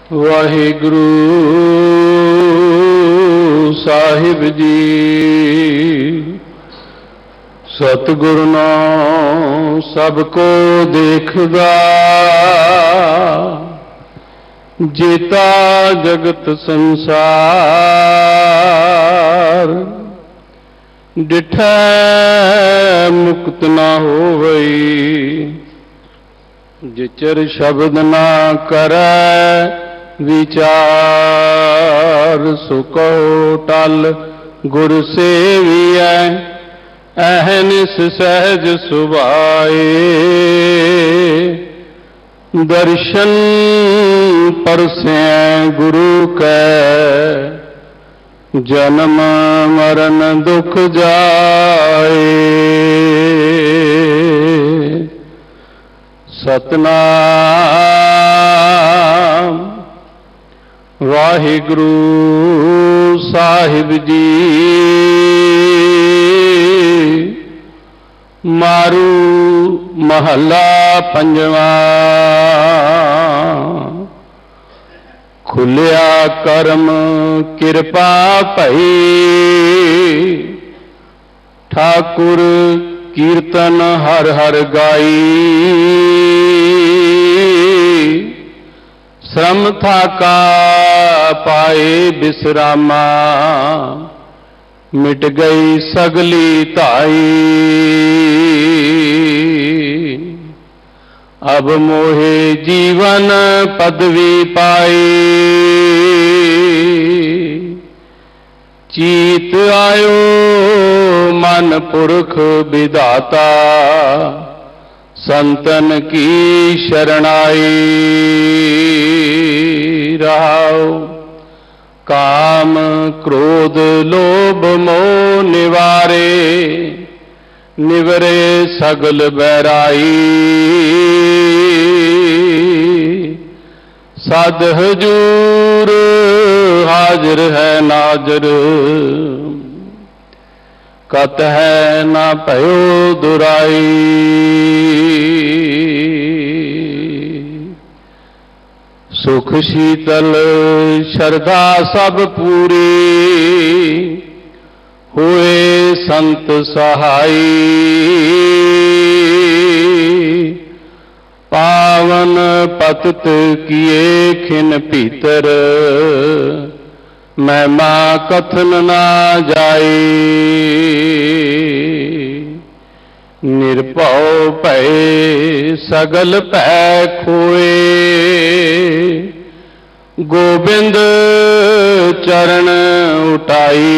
वाहिगुरु साहिब जी। सतगुरु नाम सबको देखदा, जेता जगत संसार। डिठै मुक्त ना होवई, जिचर शब्द ना करै विचार। सो कहो टल गुर सेवियै, अहनिस सहज सुभाए। दर्शन परसैं गुरु कै, जन्म मरण दुख जाए। सतनाम वाहिगुरु साहिब जी। मारू महला पंजवा। खुलिया करम किरपा भई, ठाकुर कीर्तन हर हर गाई। श्रम थाका पाए विश्रामा, मिट गई सगली धाई। अब मोहे जीवन पदवी पाई, चीत आयो मन पुरख विधाता। संतन की शरणाई रहाओ। काम क्रोध लोभ मोह निवारे, निवरे सगल बैराई। सद हजूर हाजिर है नाजर, कत है ना भयो दुराई। सुख शीतल श्रद्धा सब पूरी, हुए संत सहाई। पावन पतित किए खिन भीतर, महिमा कथन ना जाए। निर्भव भय सगल भय खोए, गोबिंद चरण उठाई।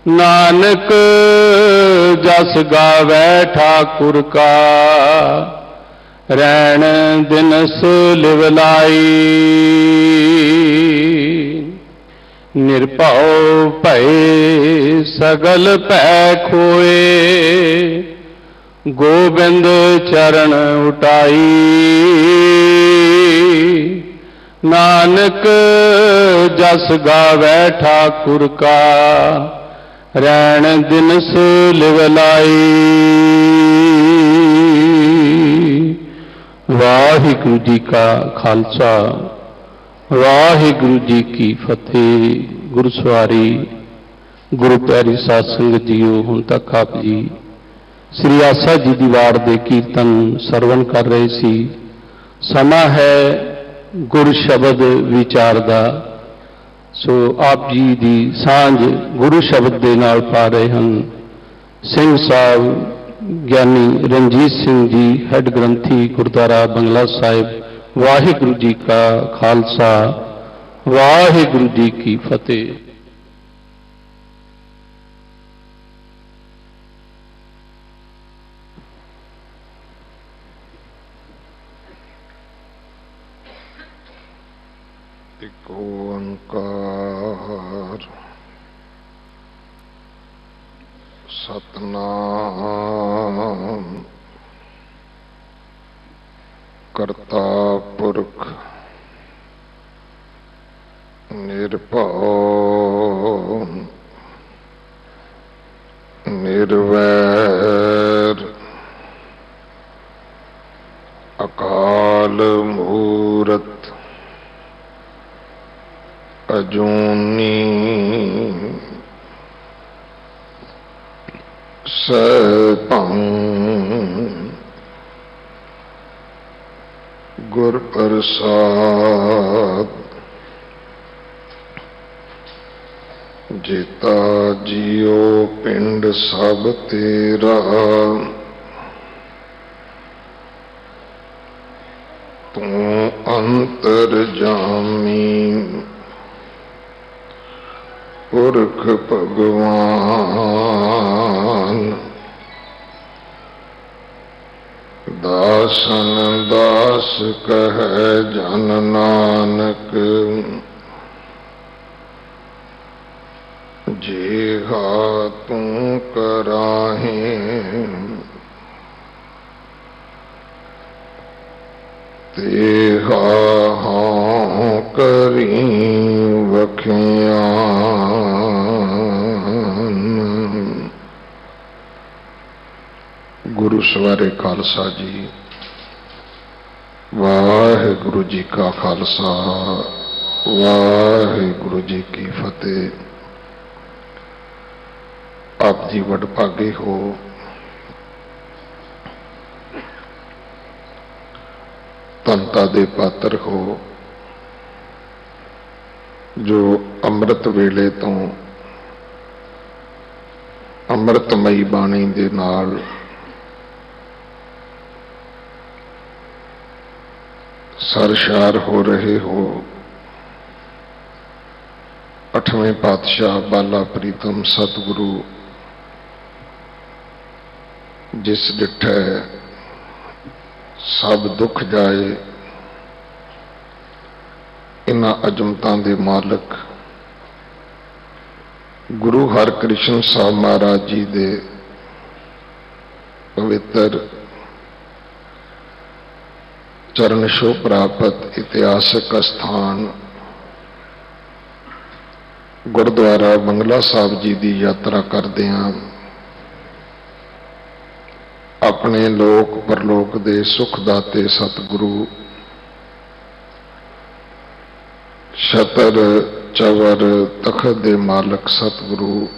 नानक जस गावै ठाकुर का, रैण दिनस लिवलाई। निर्भव भय सगल भय खोए, गोबिंद चरण उठाई। नानक जस गावै ठाकुर का, रैण दिनस लिवलाई। वाहिगुरु जी का खालसा, वाहिगुरु जी की फतेह। गुरु सवारी गुरु प्यारी साध संगत जीओ, हुण तक आप जी श्री आसा जी दी वार दे कीर्तन सरवण कर रहे सी। समा है गुर शब्द विचार दा। सो आप जी दी सांझ गुरु शब्द दे नाल पा रहे हैं। सिंह साहब ज्ञानी रंजीत सिंह जी, हैड ग्रंथी गुरुद्वारा बंगला साहिब। वाहिगुरु जी का खालसा, वाहिगुरु जी की फतेह। एक ओंकार सतनाम करता पुरख निर्भव निर्वैर अकाल ਅਕਾਲ ਮੂਰਤ ਅਜੂਨੀ ਸੈਭੰ ਗੁਰ ਪ੍ਰਸਾਦ ਜੀਤਾ ਜੀਓ ਪਿੰਡ ਸਭ ਤੇਰਾ ਤੂੰ ਅੰਤਰਜਾਮੀ ਪੁਰਖ ਭਗਵਾਨ ਦਾਸਨ ਦਾਸ ਕਹੈ ਜਨ ਨਾਨਕ ਜੇਹਾ ਤੂੰ ਕਰਾਹੇ ਤੇਹਾ ਹਾਂ ਕਰੀ ਵਖਿਆਨ। ਗੁਰੂ ਸਵਾਰੇ ਖਾਲਸਾ ਜੀ। ਵਾਹਿਗੁਰੂ ਜੀ ਕਾ ਖਾਲਸਾ ਵਾਹਿਗੁਰੂ ਜੀ ਕੀ ਫਤਿਹ। ਆਪ ਜੀ ਵਡਭਾਗੇ ਹੋ, ਧੰਤਾ ਦੇ ਪਾਤਰ ਹੋ, ਜੋ ਅੰਮ੍ਰਿਤ ਵੇਲੇ ਤੋਂ ਅੰਮ੍ਰਿਤਮਈ ਬਾਣੀ ਦੇ ਨਾਲ ਸਰਸ਼ਾਰ ਹੋ ਰਹੇ ਹੋ। ਅੱਠਵੇਂ ਪਾਤਸ਼ਾਹ ਬਾਲਾ ਪ੍ਰੀਤਮ ਸਤਿਗੁਰੂ ਜਿਸ ਡਿਠੈ ਸਭ ਦੁੱਖ ਜਾਏ, ਇਨ੍ਹਾਂ ਅਜਮਤਾਂ ਦੇ ਮਾਲਕ ਗੁਰੂ ਹਰਕ੍ਰਿਸ਼ਨ ਸਾਹਿਬ ਮਹਾਰਾਜ ਜੀ ਦੇ ਪਵਿੱਤਰ ਚਰਨ ਛੋਹ ਪ੍ਰਾਪਤ ਇਤਿਹਾਸਕ ਅਸਥਾਨ ਗੁਰਦੁਆਰਾ ਬੰਗਲਾ ਸਾਹਿਬ ਜੀ ਦੀ ਯਾਤਰਾ ਕਰਦਿਆਂ ਆਪਣੇ ਲੋਕ ਪਰਲੋਕ ਦੇ ਸੁਖ ਦਾਤੇ ਸਤਿਗੁਰੂ ਛਤਰ ਚਵਰ ਤਖਤ ਦੇ ਮਾਲਕ ਸਤਿਗੁਰੂ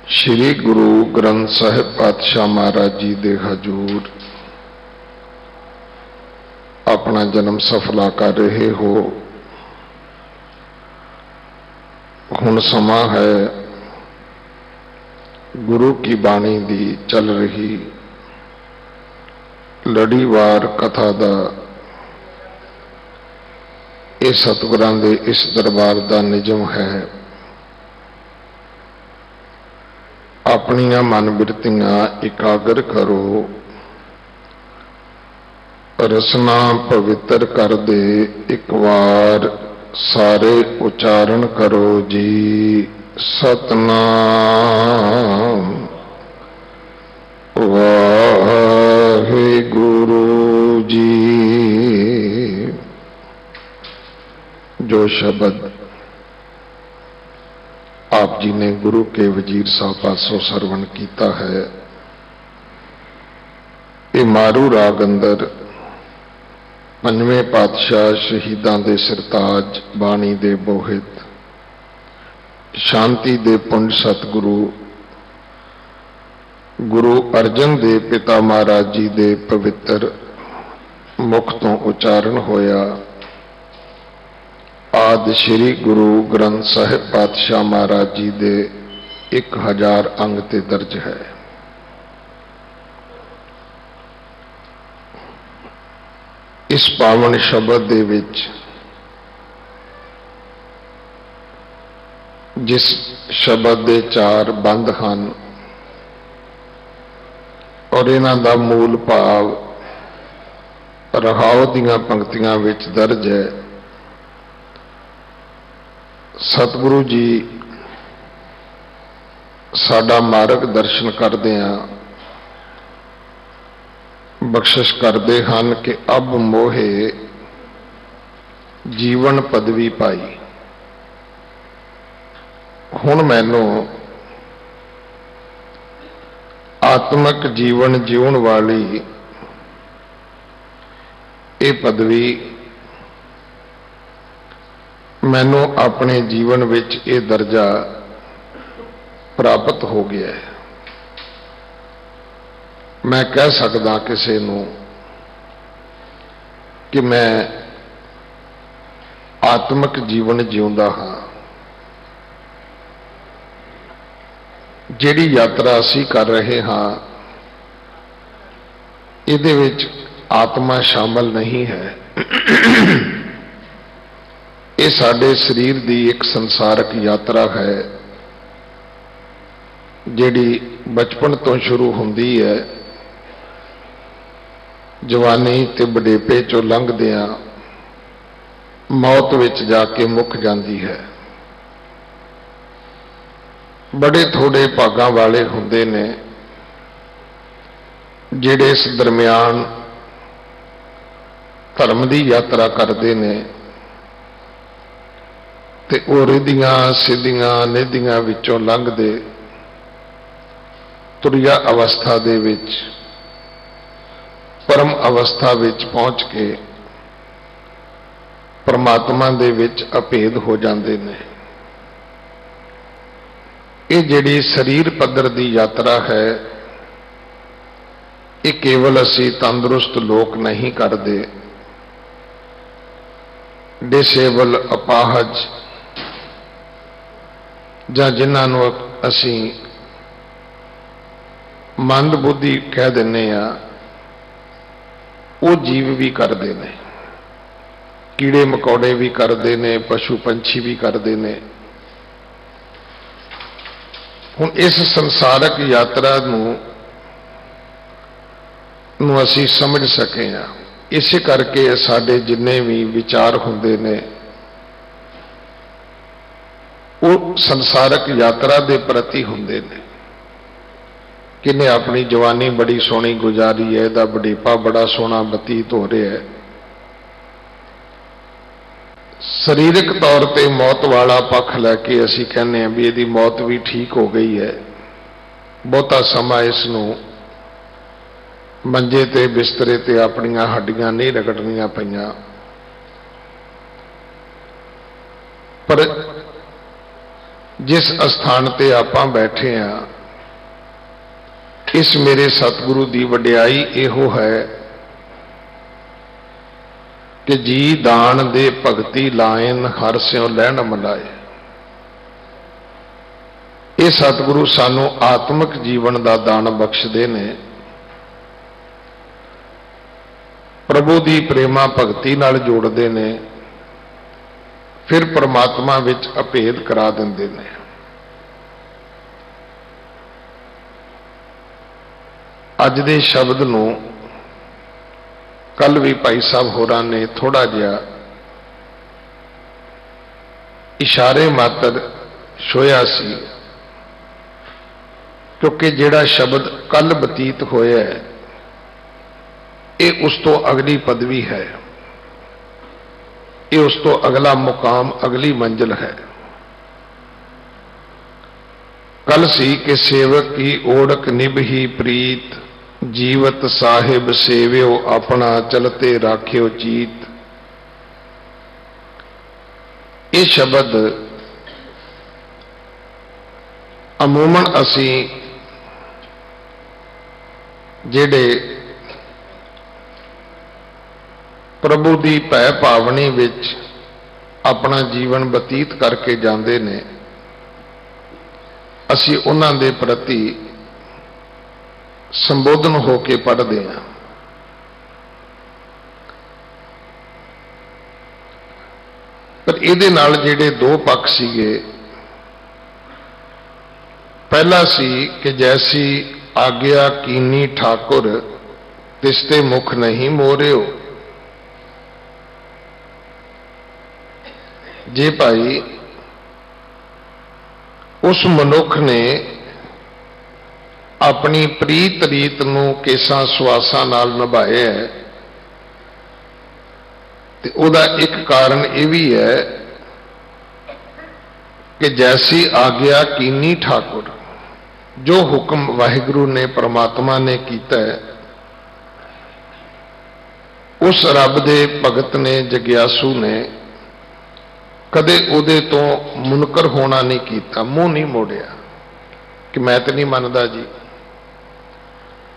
ਸ੍ਰੀ ਗੁਰੂ ਗ੍ਰੰਥ ਸਾਹਿਬ ਪਾਤਸ਼ਾਹ ਮਹਾਰਾਜ ਜੀ ਦੇ ਹਜ਼ੂਰ ਆਪਣਾ ਜਨਮ ਸਫਲਾ ਕਰ ਰਹੇ ਹੋ। ਹੁਣ ਸਮਾਂ ਹੈ ਗੁਰੂ ਕੀ ਬਾਣੀ ਦੀ ਚੱਲ ਰਹੀ ਲੜੀਵਾਰ ਕਥਾ ਦਾ। ਇਹ ਸਤਿਗੁਰਾਂ ਦੇ ਇਸ ਦਰਬਾਰ ਦਾ ਨਿਯਮ ਹੈ। ਆਪਣੀਆਂ ਮਨ ਬਿਰਤੀਆਂ ਇਕਾਗਰ ਕਰੋ, ਰਸਨਾ ਪਵਿੱਤਰ ਕਰ ਦੇ, ਇੱਕ ਵਾਰ ਸਾਰੇ ਉਚਾਰਨ ਕਰੋ ਜੀ। ਸਤਨਾਮ ਵਾਹਿਗੁਰੂ ਜੀ। ਜੋ ਸ਼ਬਦ ਆਪ ਜੀ ਨੇ ਗੁਰੂ ਕੇ ਵਜ਼ੀਰ ਸਾਹਿਬ ਪਾਸੋਂ ਸਰਵਣ ਕੀਤਾ ਹੈ, ਇਹ ਮਾਰੂ ਰਾਗ ਅੰਦਰ ਪੰਜਵੇਂ ਪਾਤਸ਼ਾਹ ਸ਼ਹੀਦਾਂ ਦੇ ਸਿਰਤਾਜ ਬਾਣੀ ਦੇ ਬੋਹਿਤ ਸ਼ਾਂਤੀ ਦੇ ਪੁੰਜ ਸਤਿਗੁਰੂ ਗੁਰੂ ਅਰਜਨ ਦੇਵ ਪਿਤਾ ਮਹਾਰਾਜ ਜੀ ਦੇ ਪਵਿੱਤਰ ਮੁਖ ਤੋਂ ਉਚਾਰਨ ਹੋਇਆ। ਆਦਿ ਸ੍ਰੀ ਗੁਰੂ ਗ੍ਰੰਥ ਸਾਹਿਬ ਪਾਤਸ਼ਾਹ ਮਹਾਰਾਜ ਜੀ ਦੇ 1000 ਅੰਗ ਤੇ ਦਰਜ ਹੈ। ਇਸ ਪਾਵਨ ਸ਼ਬਦ ਦੇ ਵਿੱਚ ਜਿਸ ਸ਼ਬਦ ਦੇ 4 ਬੰਦ ਹਨ ਔਰ ਇਹਨਾਂ ਦਾ ਮੂਲ ਭਾਵ ਰਹਾਉ ਦੀਆਂ ਪੰਕਤੀਆਂ ਵਿੱਚ ਦਰਜ ਹੈ। ਸਤਿਗੁਰੂ ਜੀ ਸਾਡਾ ਮਾਰਗ ਦਰਸ਼ਨ ਕਰਦਿਆਂ ਬਖਸ਼ਿਸ਼ ਕਰਦੇ ਹਨ ਕਿ ਅਬ ਮੋਹੇ ਜੀਵਨ ਪਦਵੀ ਪਾਈ। ਹੁਣ ਮੈਨੂੰ ਆਤਮਿਕ ਜੀਵਨ ਜਿਉਣ ਵਾਲੀ ये पदवी मैनू अपने जीवन विच ये दर्जा प्राप्त हो गया है। मैं कह सकदा किसी नू कि मैं आत्मिक जीवन जिउंदा हाँ। जिहड़ी यात्रा असीं कर रहे हाँ इहदे विच आत्मा शामिल नहीं है। ये साडे शरीर की एक संसारक यात्रा है जिहड़ी बचपन तो शुरू होंदी है, जवानी ते बुढ़ेपे चों लंघदियां मौत विच जाके मुक जाती है। बड़े थोड़े भागां वाले हुंदे ने जिहड़े इस दरम्यान धर्म की यात्रा करते ने ते ओह रिधियां सिद्धियां निधियां विचों लंघदे तुरिया अवस्था दे विच परम अवस्था विच पहुंच के परमात्मा दे विच अभेद हो जाते हैं। ये जिहड़ी शरीर पद्धर की यात्रा है ये केवल असी तंदुरुस्त लोग नहीं करते, डिसेबल अपाहज जां जिन्हां असी मंद बुद्धि कह दिंने आ वो जीव भी करते हैं। कीड़े मकौड़े भी करते हैं, पशु पंछी भी करते हैं। हुण इस संसारक यात्रा नूं असीं समझ सके हाँ। इस करके साडे जिन्ने भी विचार हुंदे ने वो संसारक यात्रा के प्रति हुंदे ने। किने अपनी जवानी बड़ी सोहनी गुजारी है, इहदा बुढ़ेपा बड़ा सोहना बतीत हो रहा है। शरीरक तौर पर मौत वाला पक्ष लैके असीं कहने भी इहदी मौत भी ठीक हो गई है, बहुता समा इसनूं मंजे ते बिस्तरे ते अपनियां हड्डियां नहीं रगड़नियां पईयां। पर जिस स्थान ते आपां बैठे हैं इस मेरे सतगुरु की वडियाई इहो है कि जी दान दे भगती लायन हर स्यों लैन मलाए। ये सतगुरु सानू आत्मिक जीवन का दान बख्शदे ने, प्रभु की प्रेमा भगती नाल जोड़ते ने, फिर परमात्मा विच अभेद करा देंदे ने। अज दे शब्द नूं कल भी भाई साहब होरां ने थोड़ा जिहा इशारे मात्र छोया सी, क्योंकि जिहड़ा शब्द कल बतीत होया है ये उस तो अगली पदवी है, ये उस तो अगला मुकाम अगली मंजिल है। कल सी के सेवक की ओढ़क निभही प्रीत, जीवत साहिब सेव्यो अपना चलते राख्यो चीत। ये शब्द अमूमन असी जेड़े प्रभु की भै भावनी विच अपना जीवन बतीत करके जाते ने, असी उन्हां दे प्रति संबोधन होके पढ़ते हैं। पर इहदे नाल जिहड़े दो पक्ष सीगे, पहला सी कि जैसी आज्ञा कीनी ठाकुर तिसते मुख नहीं मोरियो। जे भाई उस मनुख ने अपनी प्रीत रीत नूं केसां सुआसां नाल निभाया है ते उहदा एक कारण यह भी है कि जैसी आज्ञा कीनी ठाकुर, जो हुक्म वाहिगुरु ने परमात्मा ने कीता है उस रब दे भगत ने, जग्यासू ने कदे उहदे तो मुनकर होना नहीं कीता, मूँह नहीं मोड़िया कि मैं तो नहीं मनदा जी,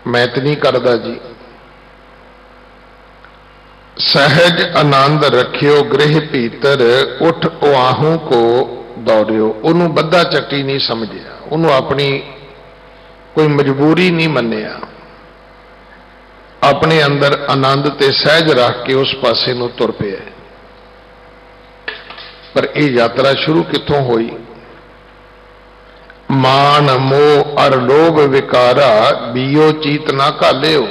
मैं तो नहीं करदा जी। सहज आनंद रखियो गृह भीतर, उठ उआहू को दौड़ियो। उन्होंने बद्धा चट्टी नहीं समझिया, उन्होंने अपनी कोई मजबूरी नहीं मन्निया, अपने अंदर आनंद ते सहज रख के उस पासे नूं तुर पिया। पर यह यात्रा शुरू कित्थों होई? मान मोह अर लोभ विकारा, बीओ चीत ना घालिओ।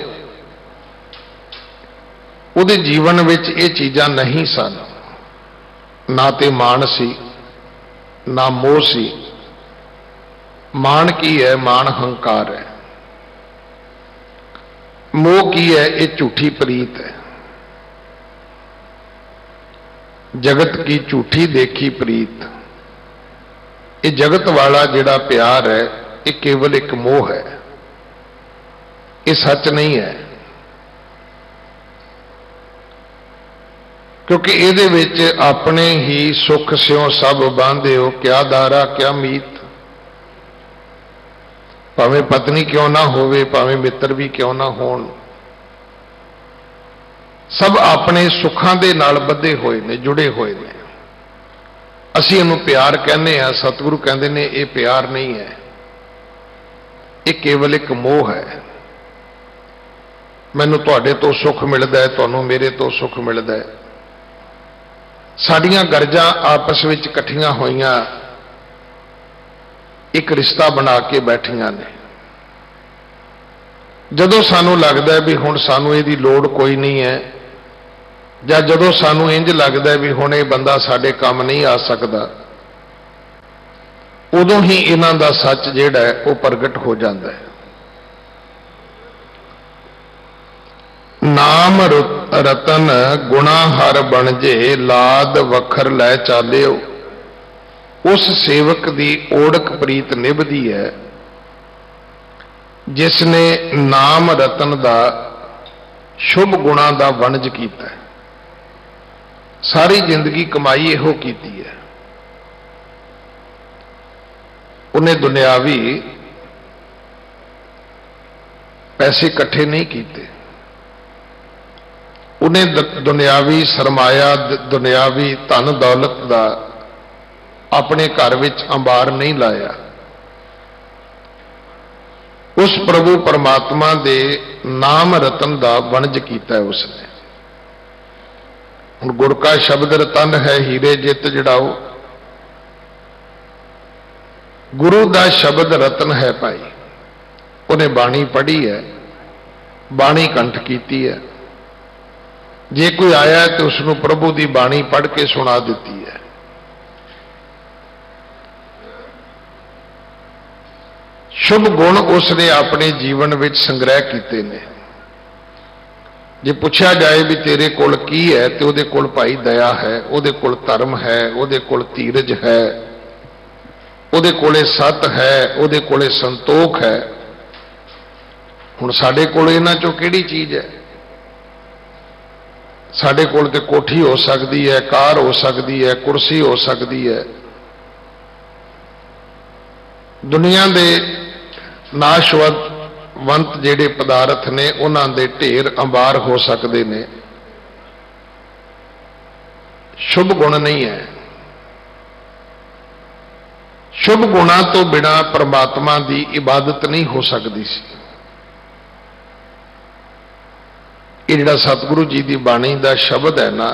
उहदे जीवन विच ये चीज़ां नहीं सन, ना ते मान सी ना मोह सी। मान की है? मान हंकार है। मोह की है? ये झूठी प्रीत है, जगत की झूठी देखी प्रीत। ये जगत वाला जिहड़ा प्यार है, ये केवल एक मोह है, ये सच नहीं है। क्योंकि ये विच अपने ही सुख स्यों सब बांधे हो, क्या दारा क्या मीत। भावें पत्नी क्यों ना होवे, भावें मित्र भी क्यों ना होण, सब अपने सुखां दे नाल बधे हुए ने, जुड़े हुए ने। असीं इहनूं प्यार कहने आ, सतगुरु कहंदे ने ये प्यार नहीं है, ये केवल एक मोह है। मैनूं तुहाडे तो सुख मिलदा है, तुहानूं मेरे तो सुख मिलदा है। साडियां गरजां आपस विच इकट्ठियां होईयां एक रिश्ता बना के बैठियां ने। जदों सानूं लगदा है भी हुण सानूं इहदी लोड़ कोई नहीं है, जां जदों सानूं इंज लगदा है भी हुण इह बंदा साडे काम नहीं आ सकदा, उदों ही इन्हां दा सच जिहड़ा है वो प्रगट हो जाता है। नाम रतन गुणा हर बनजे, लाद वखर लै चालिओ। उस सेवक की ओढ़क प्रीत निभदी है जिसने नाम रतन का शुभ गुणा का वणज किया है। सारी जिंदगी कमाई इहो कीती है, उन्हें दुनियावी पैसे इकट्ठे नहीं किए, उन्हें दुनियावी सरमाया, दुनियावी धन दौलत का अपने घर विच अंबार नहीं लाया। उस प्रभु परमात्मा दे नाम रतन का वणज किया है उसने। हुण गुर का शब्द रतन है, हीरे जित जड़ाओ। गुरु का शब्द रतन है भाई। उन्हें बाणी पढ़ी है, बाणी कंठ की है। जे कोई आया है तो उसनों प्रभु की बाणी पढ़ के सुना दी है। शुभ गुण उसने अपने जीवन में संग्रह किए ने। जे पूछा जाए भी तेरे कोल की है, तो उहदे कोल भाई दया है, उहदे कोल धर्म है, उहदे कोल धीरज है, उहदे कोले सत है, उहदे कोले संतोख है। हुण साडे कोल इन्हां चों किहड़ी चीज है? साडे कोल ते कोठी हो सकती है, कार हो सकती है, कुर्सी हो सकती है। दुनिया दे नाशवंत जिहड़े पदार्थ ने उन्हां दे ढेर अंबार हो सकते ने। शुभ गुण नहीं है। शुभ गुणा तो बिना परमात्मा की इबादत नहीं हो सकती सी। ये जिहड़ा सतगुरु जी की बाणी का शब्द है ना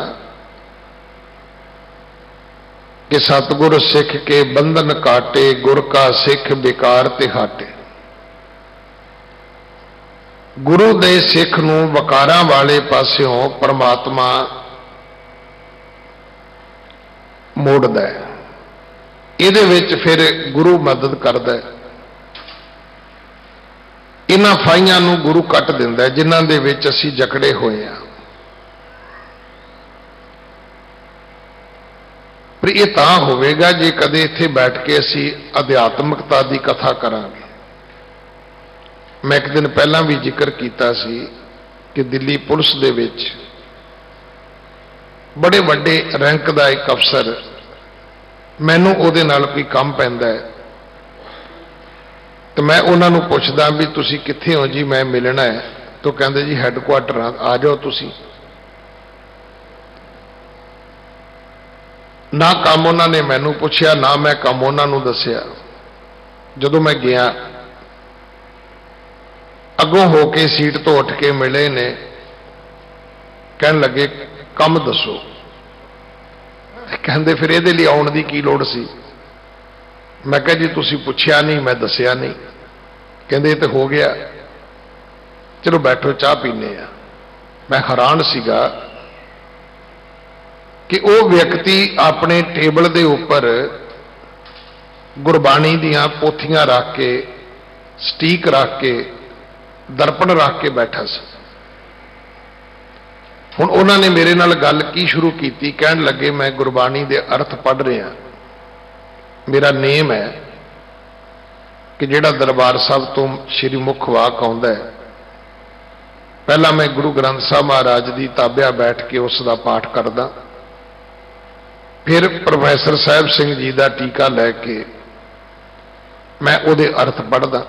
कि सतगुर सिख के बंधन काटे, गुर का सिख बेकार ते हाटे। गुरु दे सिख नूं वकारां वाले पासियों परमात्मा मोड़दा है। इहदे विच फिर गुरु मदद करदा है। इन्हां फाइयां नूं गुरु कट दिंदा है जिन्हां दे विच असीं जकड़े होए हां। पर यह तां होवेगा जे कदे इत्थे बैठ के असीं अध्यात्मकता की कथा करांगे। मैं एक दिन पहला भी जिक्र किया सी कि दिल्ली पुलिस दे विच बड़े वड्डे रैंक का एक अफसर, मैनू उहदे नाल कोई काम पैंदा है तो मैं उन्होंने पुछदा भी तुसी कित्थे हो जी, मैं मिलना है। तो कहते जी हैडकुआटर आ जाओ तुसी। ना काम उन्होंने मैनू पुछया, ना मैं काम उन्होंने दसिया। जदों मैं गया अगों होके सीट तो उठ के मिले ने, कहन लगे काम दसो। कहते फिर ये लिए आउण दी की लोड़ सी? मैं कहा जी तुसी पुछया नहीं, मैं दसिया नहीं। कहते ये तो हो गया, चलो बैठो चाह पीने आ। मैं हैरान सीगा कि वो व्यक्ति अपने टेबल के उपर गुरबाणी दियां पोथियां रख के, स्टीक रख के, दर्पण रख के बैठा सी। हुण उन्होंने मेरे नाल गल की शुरू की, कहन लगे मैं गुरबाणी के अर्थ पढ़ रहा, मेरा नेम है कि जिहड़ा दरबार साहब तो श्री मुख वाक आउंदा है, पहला मैं गुरु ग्रंथ साहब महाराज की ताबिया बैठ के उसका पाठ करदा, फिर प्रोफैसर साहब सिंह जी का टीका लैके मैं उहदे अर्थ पढ़दा।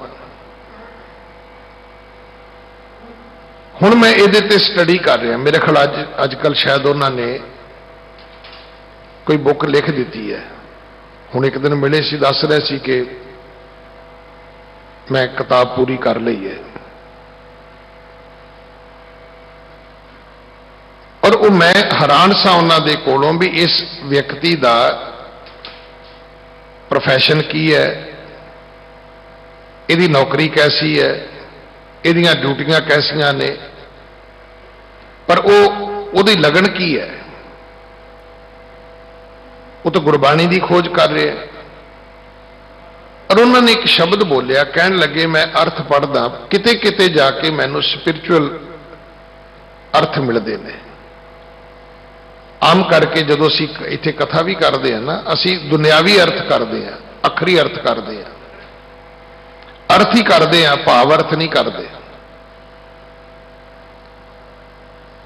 हुण मैं इहदे ते स्टडी कर रहा, मेरे ख्याल अजकल शायद उन्होंने कोई बुक लिख दी है। हुण एक दिन मिले सी, दस रहे सी कि मैं किताब पूरी कर ली है। और वो मैं हैरान सा उन्होंने कोलों भी इस व्यक्ति का प्रोफैशन की है, यदी नौकरी कैसी है, यदियां ड्यूटियां कैसियां ने, पर वो लगन की है। वो तो गुरबाणी की खोज कर रहे हैं। और उन्होंने एक शब्द बोलिया, कहन लगे मैं अर्थ पढ़दा, किते किते जाके मैनू स्पिरिचुअल अर्थ मिलते हैं। आम करके जो असी इत्थे कथा भी करते हैं ना, असी दुनियावी अर्थ करते हैं, अखरी अर्थ करते हैं, अर्थ ही करते हैं, भाव अर्थ नहीं करते।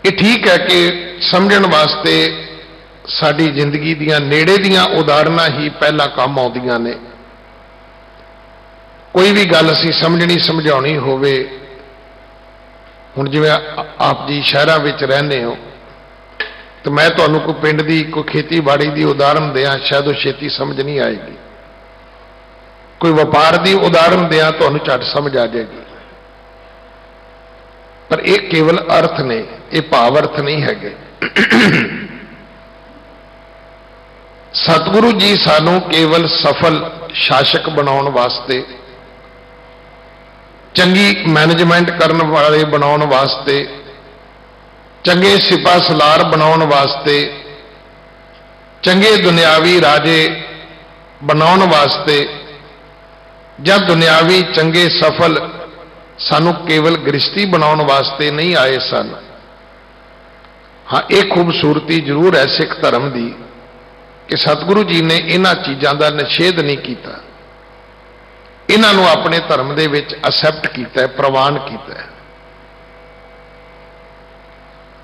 ये ठीक है कि समझण वास्ते साडी जिंदगी दियां नेड़े दियां उदाहरणां ही पहला काम आउंदियां ने। कोई भी गल असी समझनी समझाउणी होवे, हुण जिवें आप जी शहरां विच रहंदे हो, तो मैं तुहानूं कोई पिंड दी कोई खेतीबाड़ी की उदाहरण दें, शायद वो छेती समझ नहीं आएगी। कोई व्यापार की उदाहरण दें, तुहानूं झट समझ आ जाएगी। पर यह केवल अर्थ ने, ये भाव अर्थ नहीं है। सतगुरु जी सानू केवल सफल शासक बनाने वास्ते, चंगी मैनेजमेंट करने वाले बनाने वास्ते, चंगे सिपा सलार बनाने वास्ते, चंगे दुनियावी राजे बनाने वास्ते, जब दुनियावी चंगे सफल सानू केवल गृहस्थी बनाने वास्ते नहीं आए सन। हाँ, एक खूबसूरती जरूर है सिख धर्म की कि सतगुरु जी ने इन्हां चीज़ों का निषेध नहीं किया, इन्हों अपने धर्म दे विच असैप्ट किया, प्रवान किया।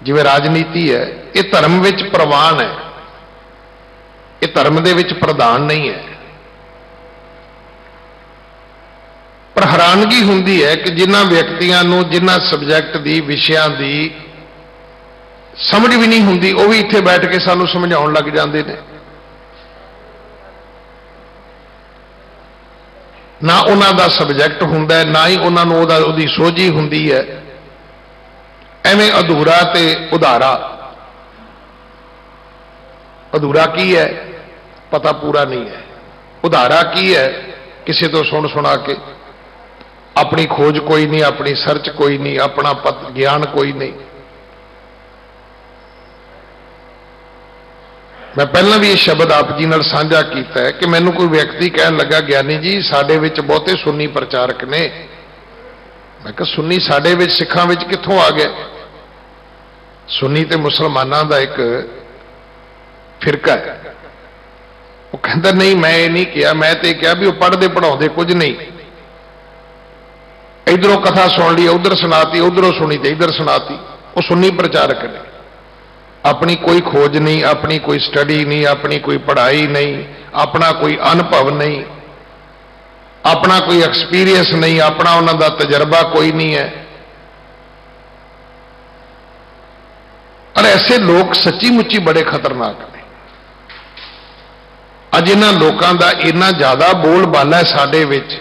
जिवें राजनीति है, ये धर्म विच प्रवान है, ये धर्म दे विच प्रधान नहीं है। पर हैरानगी हुंदी है कि जिन्हां व्यक्तियों नूं, जिन्हां सबजैक्ट दी, विषयां दी समझ भी नहीं हुंदी, वो भी इत्थे बैठ के सानूं समझाउण लग जांदे ने। ना उन्हां दा सबजैक्ट हुंदा है, ना ही उन्हां नूं उहदी सोझी हुंदी है। एवें अधूरा ते उधारा। अधूरा की है? पता पूरा नहीं है। उधारा की है? किसी तो सुन सुना के, अपनी खोज कोई नहीं, अपनी सर्च कोई नहीं, अपना ज्ञान कोई नहीं। मैं पहला भी ये शब्द आप जी नाल साझा किया है कि मैनू कोई व्यक्ति कहन लगा, ज्ञानी जी साडे विच बहुते सुन्नी प्रचारक ने। मैं कहा सुन्नी साडे विच सिखां विच कित्थों आ गए? सुन्नी ते मुसलमानां दा एक फिरका है। वो कहता नहीं, मैं ये नहीं किया, मैं तो क्या भी वो पढ़ते पढ़ाते कुछ नहीं। इधरों कथा सुन ली, उधर सुनाती, उधरों सुनी तो इधर सुनाती। वो सुन्नी प्रचारक ने। अपनी कोई खोज नहीं, अपनी कोई स्टडी नहीं, अपनी कोई पढ़ाई नहीं, अपना कोई अनुभव नहीं, अपना कोई एक्सपीरियंस नहीं, अपना उन्होंने तजर्बा कोई नहीं है। और ऐसे लोग सच्ची मुच्ची बड़े खतरनाक ने। अज इन्हां लोगों का इन्ना ज्यादा बोलबाला है साडे विच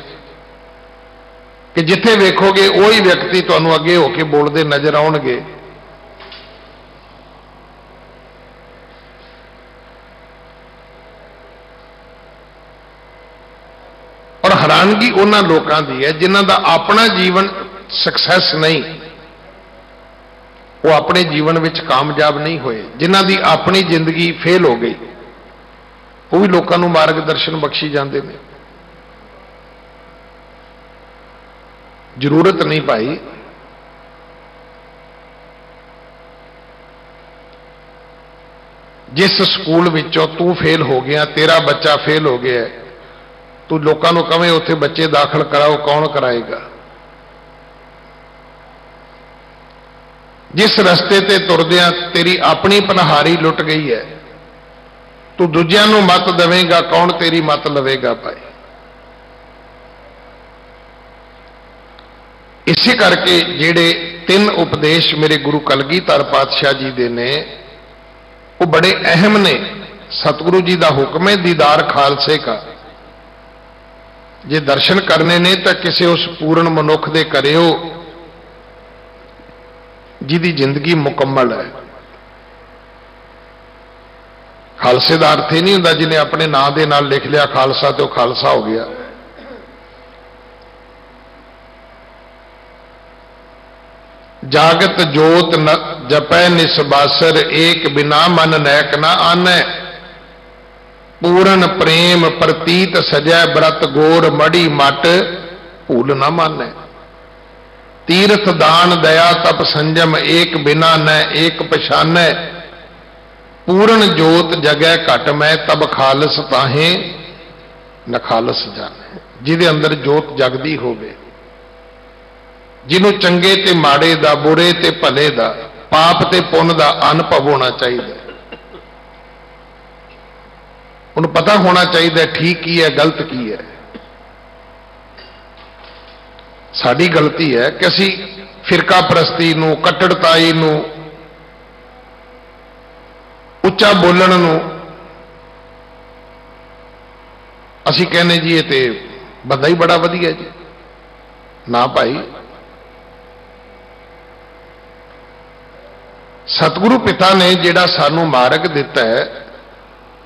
कि जिथे वेखोगे वही व्यक्ति तुहानूं अगे होके बोलते नजर आउणगे। और हैरानगी उन्हां लोगों की है जिन्हां दा अपना जीवन सक्सैस नहीं, वो अपने जीवन विच कामयाब नहीं होए, जिन्हां दी अपनी जिंदगी फेल हो गई, वो भी लोगों को मार्गदर्शन बख्शी जाते हैं। जरूरत नहीं भाई, जिस स्कूल विचों तू फेल हो गया, तेरा बच्चा फेल हो गया, तू लोगों को कहें उत्थे बच्चे दाखिल कराओ, कौन कराएगा? जिस रस्ते ते तुरदिया तेरी अपनी पनहारी लुट गई है, तू दूजियां नूं मत देवेगा, कौन तेरी मत लवेगा भाई? इसे करके जेड़े 3 उपदेश मेरे गुरु कलगीधर पातशाह जी दे ने, वो बड़े अहम ने। सतगुरु जी का हुक्म है दीदार खालसे का। जे दर्शन करने ने तो किसी उस पूर्ण मनुख दे करियो जिहदी जिंदगी मुकम्मल है। खालसे का अर्थ ही नहीं हुंदा जिन्हें अपने नाम के नाल लिख लिया खालसा तो खालसा हो गया। जागत जोत न जपै निसबासर, एक बिना मन नैक न आनै। पूरन प्रेम प्रतीत सजै, व्रत गोर मड़ी मट भूल न मानै। तीर्थ दान दया तप संजम, एक बिना न एक पछानै। पूर्ण जोत जगै घट मैं, तब खालस ताहे न खालस जाने। जिहदे अंदर जोत जगदी होवे, जिन्हों चंगे ते माड़े दा, बुरे ते भले दा, पाप ते पुण्य दा अनुभव होना चाहिए। उन्हें पता होना चाहिए ठीक की है, गलत की है। साड़ी गलती है कि असी फिरका परस्ती नूं, कट्टड़ताई नूं, उच्चा बोलण नूं असी कहने जी ये ते बंदा ही बड़ा वधिया जी। ना भाई, सतगुरु पिता ने जिहड़ा सानू मार्ग दिता है,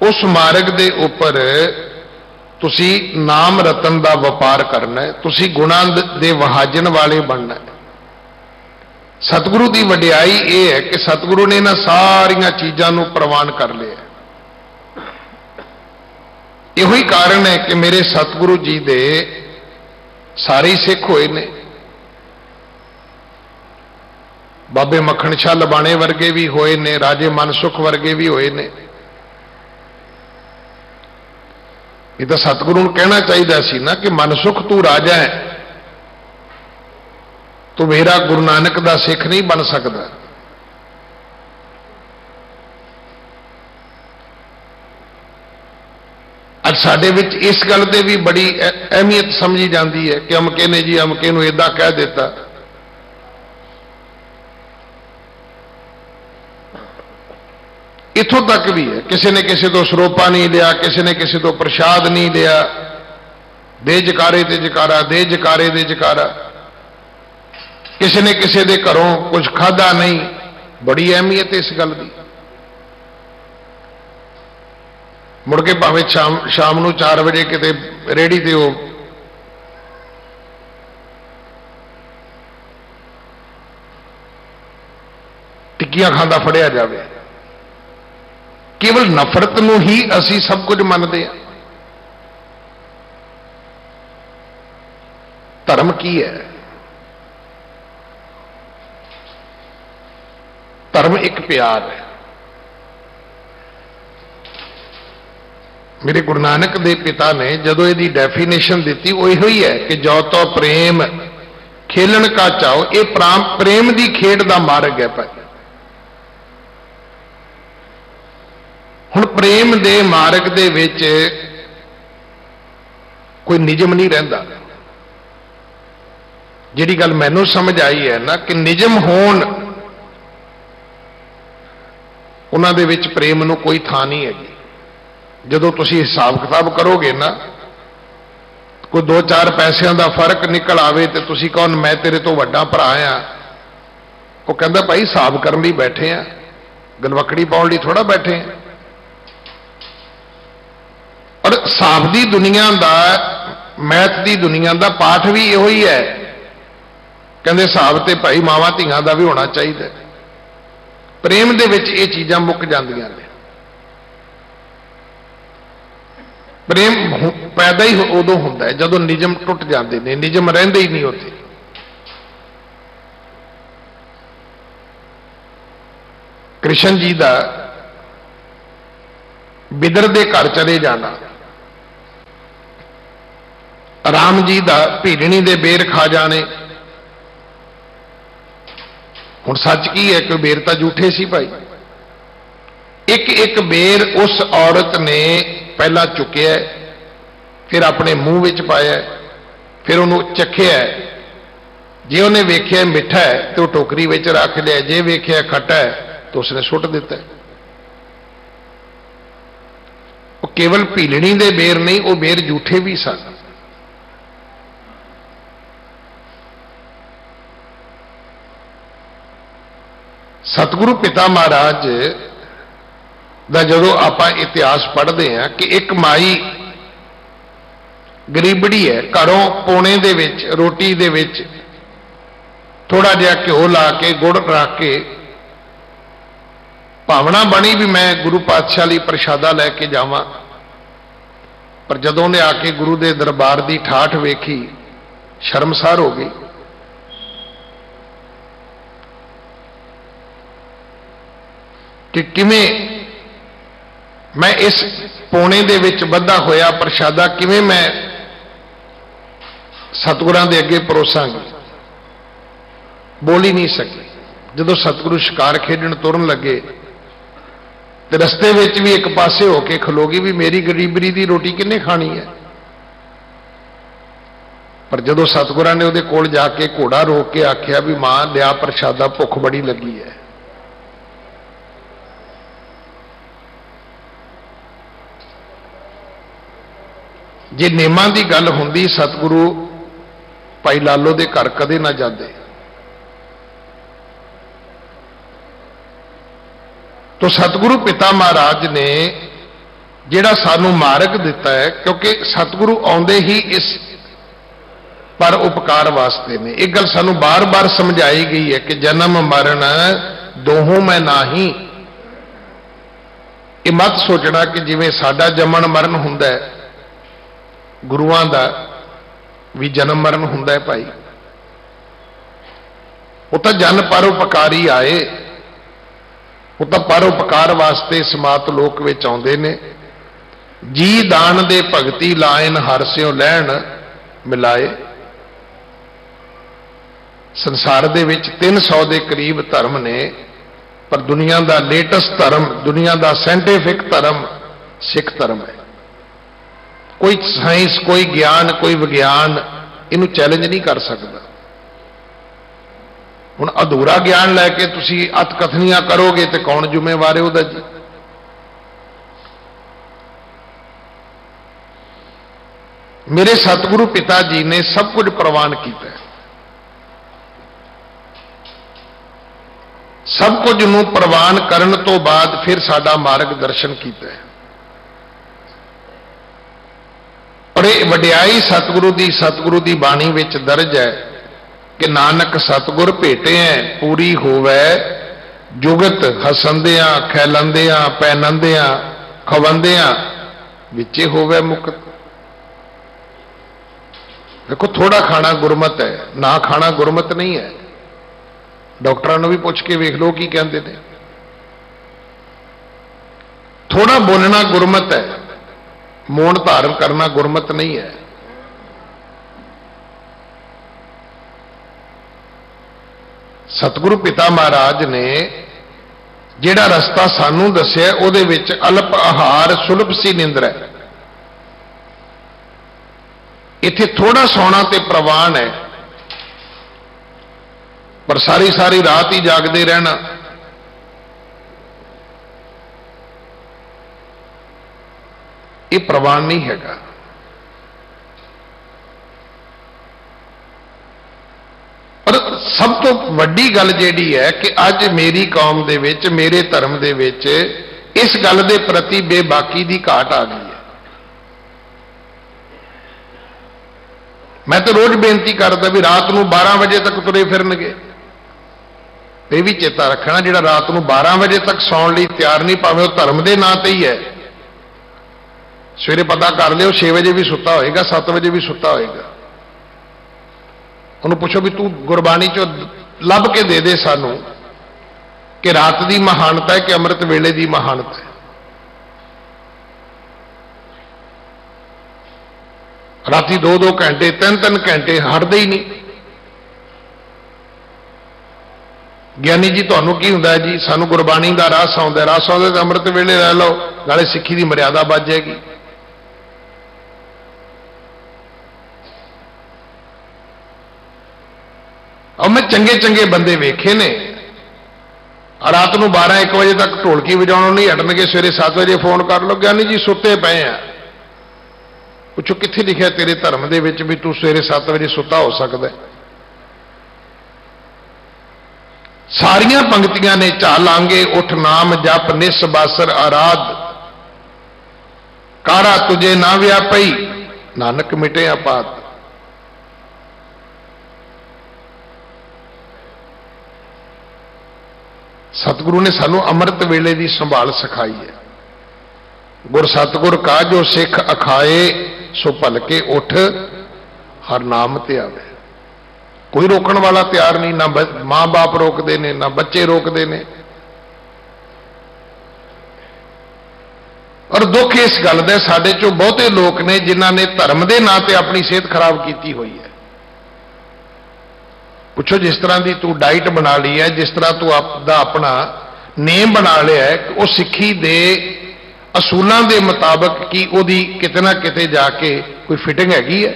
उस मार्ग दे उपर तुसी नाम रतन का वपार करना है, तुसी गुणा दे वहाजन वाले बनना है। सतगुरु की वडियाई यह है कि सतगुरु ने इन्हां सारियां चीज़ां नूं प्रवान कर लिया। यही कारण है कि मेरे सतगुरु जी दे सारे सिख होए ने। बाबे मखण शाह लबाणे वर्गे भी होए ने, राजे मनसुख वर्गे भी होए ने। ये तो सतगुरु नूं कहना चाहिए सी ना कि मनसुख तू राजा है, तो मेरा गुरु नानक दा सिख नहीं बन सकता। अज साडे विच इस गल दे भी बड़ी अहमियत समझी जाती है कि अमके ने जी अमके नूं इदां कह दिता। इथों तक भी है, किसी ने किसी तो सरोपा नहीं लिया, किसी ने किसी तो प्रसाद नहीं लिया, दे जकारे ते जकारा, दे जकारे दे जकारा। किसी ने किसी के घरों कुछ खाधा नहीं। बड़ी अहमियत है इस गल की। मुड़ के भावें शाम को 4 बजे किते रेहड़ी ते वो टिक्कियां खांदा फड़िया जाए। केवल नफरत नूं ही असी सब कुछ मानते हैं। धर्म की है? धर्म एक प्यार है। मेरे गुरु नानक देव पिता ने जदों इसकी डेफिनेशन दी वो यो ही है कि जो तो प्रेम खेलन का चाओ, ये प्रेम की खेड का मार्ग है भाई। ਹੁਣ ਪ੍ਰੇਮ ਦੇ ਮਾਰਗ ਦੇ ਵਿੱਚ ਕੋਈ ਨਿਯਮ ਨਹੀਂ ਰਹਿੰਦਾ। ਜਿਹੜੀ ਗੱਲ ਮੈਨੂੰ ਸਮਝ ਆਈ ਹੈ ਨਾ ਕਿ ਨਿਯਮ ਹੋਣ ਉਹਨਾਂ ਦੇ ਵਿੱਚ ਪ੍ਰੇਮ ਨੂੰ ਕੋਈ ਥਾਂ ਨਹੀਂ ਹੈਗੀ। ਜਦੋਂ ਤੁਸੀਂ ਹਿਸਾਬ ਕਿਤਾਬ ਕਰੋਗੇ ਨਾ, ਕੋਈ 2-4 ਪੈਸਿਆਂ ਦਾ ਫਰਕ ਨਿਕਲ ਆਵੇ ਤੇ ਤੁਸੀਂ ਕਹੋ ਮੈਂ ਤੇਰੇ ਤੋਂ ਵੱਡਾ ਭਰਾ ਆ, ਉਹ ਕਹਿੰਦਾ ਭਾਈ ਹਿਸਾਬ ਕਰਨ ਲਈ ਬੈਠੇ ਆ, ਗਲਵਕੜੀ ਪਾਉਣ ਲਈ ਥੋੜਾ ਬੈਠੇ ਆ। ਔਰ ਹਿਸਾਬ ਦੀ ਦੁਨੀਆ ਦਾ, ਮੈਥ ਦੀ ਦੁਨੀਆ ਦਾ ਪਾਠ ਵੀ ਇਹੋ ਹੀ ਹੈ। ਕਹਿੰਦੇ ਹਿਸਾਬ ਤੇ ਭਾਈ ਮਾਵਾਂ ਧੀਆਂ ਦਾ ਵੀ ਹੋਣਾ ਚਾਹੀਦਾ। ਪ੍ਰੇਮ ਦੇ ਵਿੱਚ ਇਹ ਚੀਜ਼ਾਂ ਮੁੱਕ ਜਾਂਦੀਆਂ ਨੇ। ਪ੍ਰੇਮ ਪੈਦਾ ਹੀ ਉਦੋਂ ਹੁੰਦਾ ਹੈ ਜਦੋਂ ਨਿਯਮ ਟੁੱਟ ਜਾਂਦੇ ਨੇ, ਨਿਯਮ ਰਹਿੰਦੇ ਹੀ ਨਹੀਂ ਉੱਥੇ। ਕ੍ਰਿਸ਼ਨ ਜੀ ਦਾ ਬਿਦਰ ਦੇ ਘਰ ਚਲੇ ਜਾਣਾ, ਰਾਮ ਜੀ ਦਾ ਭੀੜਣੀ ਦੇ ਬੇਰ ਖਾ ਜਾਣੇ। ਹੁਣ ਸੱਚ ਕੀ ਹੈ ਕਿ ਬੇਰ ਤਾਂ ਝੂਠੇ ਸੀ ਭਾਈ। ਇੱਕ ਇੱਕ ਬੇਰ ਉਸ ਔਰਤ ਨੇ ਪਹਿਲਾਂ ਚੁੱਕਿਆ, ਫਿਰ ਆਪਣੇ ਮੂੰਹ ਵਿੱਚ ਪਾਇਆ, ਫਿਰ ਉਹਨੂੰ ਚੱਖਿਆ। ਜੇ ਉਹਨੇ ਵੇਖਿਆ ਮਿੱਠਾ ਹੈ ਤੇ ਉਹ ਟੋਕਰੀ ਵਿੱਚ ਰੱਖ ਲਿਆ, ਜੇ ਵੇਖਿਆ ਖੱਟਾ ਹੈ ਤਾਂ ਉਸਨੇ ਸੁੱਟ ਦਿੱਤਾ। ਉਹ ਕੇਵਲ ਭੀਲਣੀ ਦੇ ਬੇਰ ਨਹੀਂ, ਉਹ ਬੇਰ ਝੂਠੇ ਵੀ ਸਨ। ਸਤਿਗੁਰੂ ਪਿਤਾ ਮਹਾਰਾਜ ਦਾ ਜਦੋਂ ਆਪਾਂ ਇਤਿਹਾਸ ਪੜ੍ਹਦੇ ਹਾਂ ਕਿ ਇੱਕ ਮਾਈ ਗਰੀਬੜੀ ਹੈ, ਘਰੋਂ ਪੋਣੇ ਦੇ ਵਿੱਚ ਰੋਟੀ ਦੇ ਵਿੱਚ ਥੋੜਾ ਜਿਹਾ ਘਿਓ ਲਾ ਕੇ ਗੁੜ ਰੱਖ ਕੇ ਭਾਵਨਾ ਬਣੀ ਵੀ ਮੈਂ ਗੁਰੂ ਪਾਤਸ਼ਾਹ ਲਈ ਪ੍ਰਸ਼ਾਦਾ ਲੈ ਕੇ ਜਾਵਾਂ। ਪਰ ਜਦੋਂ ਉਹਨੇ ਆ ਕੇ ਗੁਰੂ ਦੇ ਦਰਬਾਰ ਦੀ ਠਾਠ ਵੇਖੀ, ਸ਼ਰਮਸਾਰ ਹੋ ਗਈ। ਕਿ ਕਿਵੇਂ ਮੈਂ ਇਸ ਪੋਣੇ ਦੇ ਵਿੱਚ ਬੱਧਾ ਹੋਇਆ ਪ੍ਰਸ਼ਾਦਾ ਕਿਵੇਂ ਮੈਂ ਸਤਿਗੁਰਾਂ ਦੇ ਅੱਗੇ ਪਰੋਸਾਂਗੀ। ਬੋਲ ਹੀ ਨਹੀਂ ਸਕੀ। ਜਦੋਂ ਸਤਿਗੁਰੂ ਸ਼ਿਕਾਰ ਖੇਡਣ ਤੁਰਨ ਲੱਗੇ ਤੇ ਰਸਤੇ ਵਿੱਚ ਵੀ ਇੱਕ ਪਾਸੇ ਹੋ ਕੇ ਖਲੋ ਗਈ ਵੀ ਮੇਰੀ ਗਰੀਬਰੀ ਦੀ ਰੋਟੀ ਕਿਹਨੇ ਖਾਣੀ ਹੈ। ਪਰ ਜਦੋਂ ਸਤਿਗੁਰਾਂ ਨੇ ਉਹਦੇ ਕੋਲ ਜਾ ਕੇ ਘੋੜਾ ਰੋਕ ਕੇ ਆਖਿਆ ਵੀ ਮਾਂ ਲਿਆ ਪ੍ਰਸ਼ਾਦਾ, ਭੁੱਖ ਬੜੀ ਲੱਗੀ ਹੈ। ਜੇ ਨੇਮਾਂ ਦੀ ਗੱਲ ਹੁੰਦੀ ਸਤਿਗੁਰੂ ਭਾਈ ਲਾਲੋ ਦੇ ਘਰ ਕਦੇ ਨਾ ਜਾਂਦੇ। ਤੋ ਸਤਿਗੁਰੂ ਪਿਤਾ ਮਹਾਰਾਜ ਨੇ ਜਿਹੜਾ ਸਾਨੂੰ ਮਾਰਗ ਦਿੱਤਾ ਹੈ, ਕਿਉਂਕਿ ਸਤਿਗੁਰੂ ਆਉਂਦੇ ਹੀ ਇਸ ਪਰ ਉਪਕਾਰ ਵਾਸਤੇ ਨੇ। ਇਹ ਗੱਲ ਸਾਨੂੰ ਬਾਰ-ਬਾਰ ਸਮਝਾਈ ਗਈ ਹੈ ਕਿ ਜਨਮ ਮਰਨ ਦੋਹੋਂ ਮੈਂ ਨਾਹੀ। ਇਹ ਮਤ ਸੋਚਣਾ ਕਿ ਜਿਵੇਂ ਸਾਡਾ ਜੰਮਣ ਮਰਨ ਹੁੰਦਾ ਹੈ, ਗੁਰੂਆਂ ਦਾ ਵੀ ਜਨਮ ਮਰਨ ਹੁੰਦਾ ਹੈ ਭਾਈ। ਉਹ ਤਾਂ ਜਨ ਪਰਉਪਕਾਰੀ ਆਏ, ਉਹ ਤਾਂ ਪਰਉਪਕਾਰ ਵਾਸਤੇ ਸਮਾਤ ਲੋਕ ਵਿੱਚ ਆਉਂਦੇ ਨੇ। ਜੀ ਦਾਨ ਦੇ ਭਗਤੀ ਲਾਇਨ ਹਰ ਸਿਓ ਲੈਣ ਮਿਲਾਏ। ਸੰਸਾਰ ਦੇ ਵਿੱਚ 300 ਦੇ ਕਰੀਬ ਧਰਮ ਨੇ, ਪਰ ਦੁਨੀਆ ਦਾ ਲੇਟੈਸਟ ਧਰਮ, ਦੁਨੀਆ ਦਾ ਸਾਇੰਟੀਫਿਕ ਧਰਮ ਸਿੱਖ ਧਰਮ ਹੈ। ਕੋਈ ਸਾਇੰਸ, ਕੋਈ ਗਿਆਨ, ਕੋਈ ਵਿਗਿਆਨ ਇਹਨੂੰ ਚੈਲੰਜ ਨਹੀਂ ਕਰ ਸਕਦਾ। ਹੁਣ ਅਧੂਰਾ ਗਿਆਨ ਲੈ ਕੇ ਤੁਸੀਂ ਅਤ ਕਥਨੀਆਂ ਕਰੋਗੇ ਤੇ ਕੌਣ ਜ਼ਿੰਮੇਵਾਰ ਹੈ ਉਹਦਾ ਜੀ। ਮੇਰੇ ਸਤਿਗੁਰੂ ਪਿਤਾ ਜੀ ਨੇ ਸਭ ਕੁਝ ਪ੍ਰਵਾਨ ਕੀਤਾ ਹੈ। ਸਭ ਕੁਝ ਨੂੰ ਪ੍ਰਵਾਨ ਕਰਨ ਤੋਂ ਬਾਅਦ ਫਿਰ ਸਾਡਾ ਮਾਰਗ ਦਰਸ਼ਨ ਕੀਤਾ ਹੈ। ਔਰ ਇਹ ਵਡਿਆਈ ਸਤਿਗੁਰੂ ਦੀ ਬਾਣੀ ਵਿੱਚ ਦਰਜ ਹੈ ਕਿ ਨਾਨਕ ਸਤਿਗੁਰ ਭੇਟਿਐ ਪੂਰੀ ਹੋਵੈ ਜੁਗਤ ਹਸੰਦਿਆਂ ਖੈਲੰਦਿਆਂ ਪੈਨੰਦਿਆਂ ਖਵੰਦਿਆਂ ਵਿੱਚੇ ਹੋਵੈ ਮੁਕਤ। ਦੇਖੋ ਥੋੜਾ ਖਾਣਾ ਗੁਰਮਤ ਹੈ, ਨਾ ਖਾਣਾ ਗੁਰਮਤ ਨਹੀਂ ਹੈ। ਡਾਕਟਰਾਂ ਨੂੰ ਵੀ ਪੁੱਛ ਕੇ ਵੇਖ ਲਓ ਕੀ ਕਹਿੰਦੇ ਨੇ। ਥੋੜਾ ਬੋਲਣਾ ਗੁਰਮਤ ਹੈ, ਮੌਨ ਧਾਰਨ ਕਰਨਾ ਗੁਰਮਤ ਨਹੀਂ ਹੈ। ਸਤਿਗੁਰੂ ਪਿਤਾ ਮਹਾਰਾਜ ਨੇ ਜਿਹੜਾ ਰਸਤਾ ਸਾਨੂੰ ਦੱਸਿਆ ਉਹਦੇ ਵਿੱਚ ਅਲਪ ਆਹਾਰ ਸੁਲਭ ਸੀ ਨਿੰਦਰ ਹੈ। ਇੱਥੇ ਥੋੜਾ ਸੌਣਾ ਤੇ ਪ੍ਰਵਾਨ ਹੈ, ਪਰ ਸਾਰੀ ਸਾਰੀ ਰਾਤ ਹੀ ਜਾਗਦੇ ਰਹਿਣਾ ਇਹ ਪ੍ਰਵਾਨ ਨਹੀਂ ਹੈਗਾ। ਪਰ ਸਭ ਤੋਂ ਵੱਡੀ ਗੱਲ ਜਿਹੜੀ ਹੈ ਕਿ ਅੱਜ ਮੇਰੀ ਕੌਮ ਦੇ ਵਿੱਚ, ਮੇਰੇ ਧਰਮ ਦੇ ਵਿੱਚ ਇਸ ਗੱਲ ਦੇ ਪ੍ਰਤੀ ਬੇਬਾਕੀ ਦੀ ਘਾਟ ਆ ਗਈ ਹੈ। ਮੈਂ ਤਾਂ ਰੋਜ਼ ਬੇਨਤੀ ਕਰਦਾ ਵੀ ਰਾਤ ਨੂੰ 12 ਵਜੇ ਤੱਕ ਤੁਰੇ ਫਿਰਨਗੇ। ਇਹ ਵੀ ਚੇਤਾ ਰੱਖਣਾ, ਜਿਹੜਾ ਰਾਤ ਨੂੰ 12 ਵਜੇ ਤੱਕ ਸੌਣ ਲਈ ਤਿਆਰ ਨਹੀਂ, ਭਾਵੇਂ ਉਹ ਧਰਮ ਦੇ ਨਾਂ ਤੇ ਹੀ ਹੈ, ਸਵੇਰੇ ਪਤਾ ਕਰ ਲਿਓ 6 ਵਜੇ ਵੀ ਸੁੱਤਾ ਹੋਏਗਾ, 7 ਵਜੇ ਵੀ ਸੁੱਤਾ ਹੋਏਗਾ। ਉਹਨੂੰ ਪੁੱਛੋ ਵੀ ਤੂੰ ਗੁਰਬਾਣੀ ਚੋਂ ਲੱਭ ਕੇ ਦੇ ਦੇ ਸਾਨੂੰ ਕਿ ਰਾਤ ਦੀ ਮਹਾਨਤਾ ਹੈ ਕਿ ਅੰਮ੍ਰਿਤ ਵੇਲੇ ਦੀ ਮਹਾਨਤਾ ਹੈ। ਰਾਤੀ 2-2 ਘੰਟੇ 3-3 ਘੰਟੇ ਹਟਦੇ ਹੀ ਨਹੀਂ। ਗਿਆਨੀ ਜੀ ਤੁਹਾਨੂੰ ਕੀ ਹੁੰਦਾ ਜੀ? ਸਾਨੂੰ ਗੁਰਬਾਣੀ ਦਾ ਰਸ ਆਉਂਦਾ, ਰਸ ਆਉਂਦਾ ਤਾਂ ਅੰਮ੍ਰਿਤ ਵੇਲੇ ਲੈ ਲਓ, ਨਾਲੇ ਸਿੱਖੀ ਦੀ ਮਰਿਆਦਾ ਬਚ ਜਾਏਗੀ। ਔਰ ਮੈਂ ਚੰਗੇ ਚੰਗੇ ਬੰਦੇ ਵੇਖੇ ਨੇ, ਰਾਤ ਨੂੰ 12-1 ਵਜੇ ਤੱਕ ਢੋਲਕੀ ਵਜਾਉਣੋਂ ਨਹੀਂ ਹਟਣਗੇ, ਸਵੇਰੇ 7 ਵਜੇ ਫੋਨ ਕਰ ਲਓ, ਗਿਆਨੀ ਜੀ ਸੁੱਤੇ ਪਏ ਆ। ਪੁੱਛੋ ਕਿੱਥੇ ਲਿਖਿਆ ਤੇਰੇ ਧਰਮ ਦੇ ਵਿੱਚ ਵੀ ਤੂੰ ਸਵੇਰੇ 7 ਵਜੇ ਸੁੱਤਾ ਹੋ ਸਕਦਾ? ਸਾਰੀਆਂ ਪੰਕਤੀਆਂ ਨੇ ਝਾਲਾਂਗੇ ਉਠ ਨਾਮ ਜਪ ਨਿਸ ਬਾਸਰ ਆਰਾਧ, ਕਾਰਾ ਤੁਝੇ ਨਾ ਵਿਆਪਈ ਨਾਨਕ ਮਿਟੇ ਆਪਾਤ। ਸਤਿਗੁਰੂ ਨੇ ਸਾਨੂੰ ਅੰਮ੍ਰਿਤ ਵੇਲੇ ਦੀ ਸੰਭਾਲ ਸਿਖਾਈ ਹੈ। ਗੁਰ ਸਤਿਗੁਰ ਕਾ ਜੋ ਸਿੱਖ ਅਖਾਏ, ਸੋ ਭਲਕੇ ਉਠ ਹਰ ਨਾਮ ਤੇ ਆਵੇ। ਕੋਈ ਰੋਕਣ ਵਾਲਾ ਤਿਆਰ ਨਹੀਂ, ਨਾ ਮਾਂ-ਬਾਪ ਰੋਕਦੇ ਨੇ, ਨਾ ਬੱਚੇ ਰੋਕਦੇ ਨੇ। ਔਰ ਦੁੱਖ ਇਸ ਗੱਲ ਦਾ, ਸਾਡੇ ਚੋਂ ਬਹੁਤੇ ਲੋਕ ਨੇ ਜਿਨ੍ਹਾਂ ਨੇ ਧਰਮ ਦੇ ਨਾਂ ਤੇ ਆਪਣੀ ਸਿਹਤ ਖਰਾਬ ਕੀਤੀ ਹੋਈ ਹੈ। ਪੁੱਛੋ ਜਿਸ ਤਰ੍ਹਾਂ ਦੀ ਤੂੰ ਡਾਈਟ ਬਣਾ ਲਈ ਹੈ, ਜਿਸ ਤਰ੍ਹਾਂ ਤੂੰ ਆਪਣਾ ਨੇਮ ਬਣਾ ਲਿਆ ਹੈ, ਉਹ ਸਿੱਖੀ ਦੇ ਅਸੂਲਾਂ ਦੇ ਮੁਤਾਬਕ ਕੀ ਉਹਦੀ ਕਿਤੇ ਨਾ ਕਿਤੇ ਜਾ ਕੇ ਕੋਈ ਫਿਟਿੰਗ ਹੈਗੀ ਹੈ?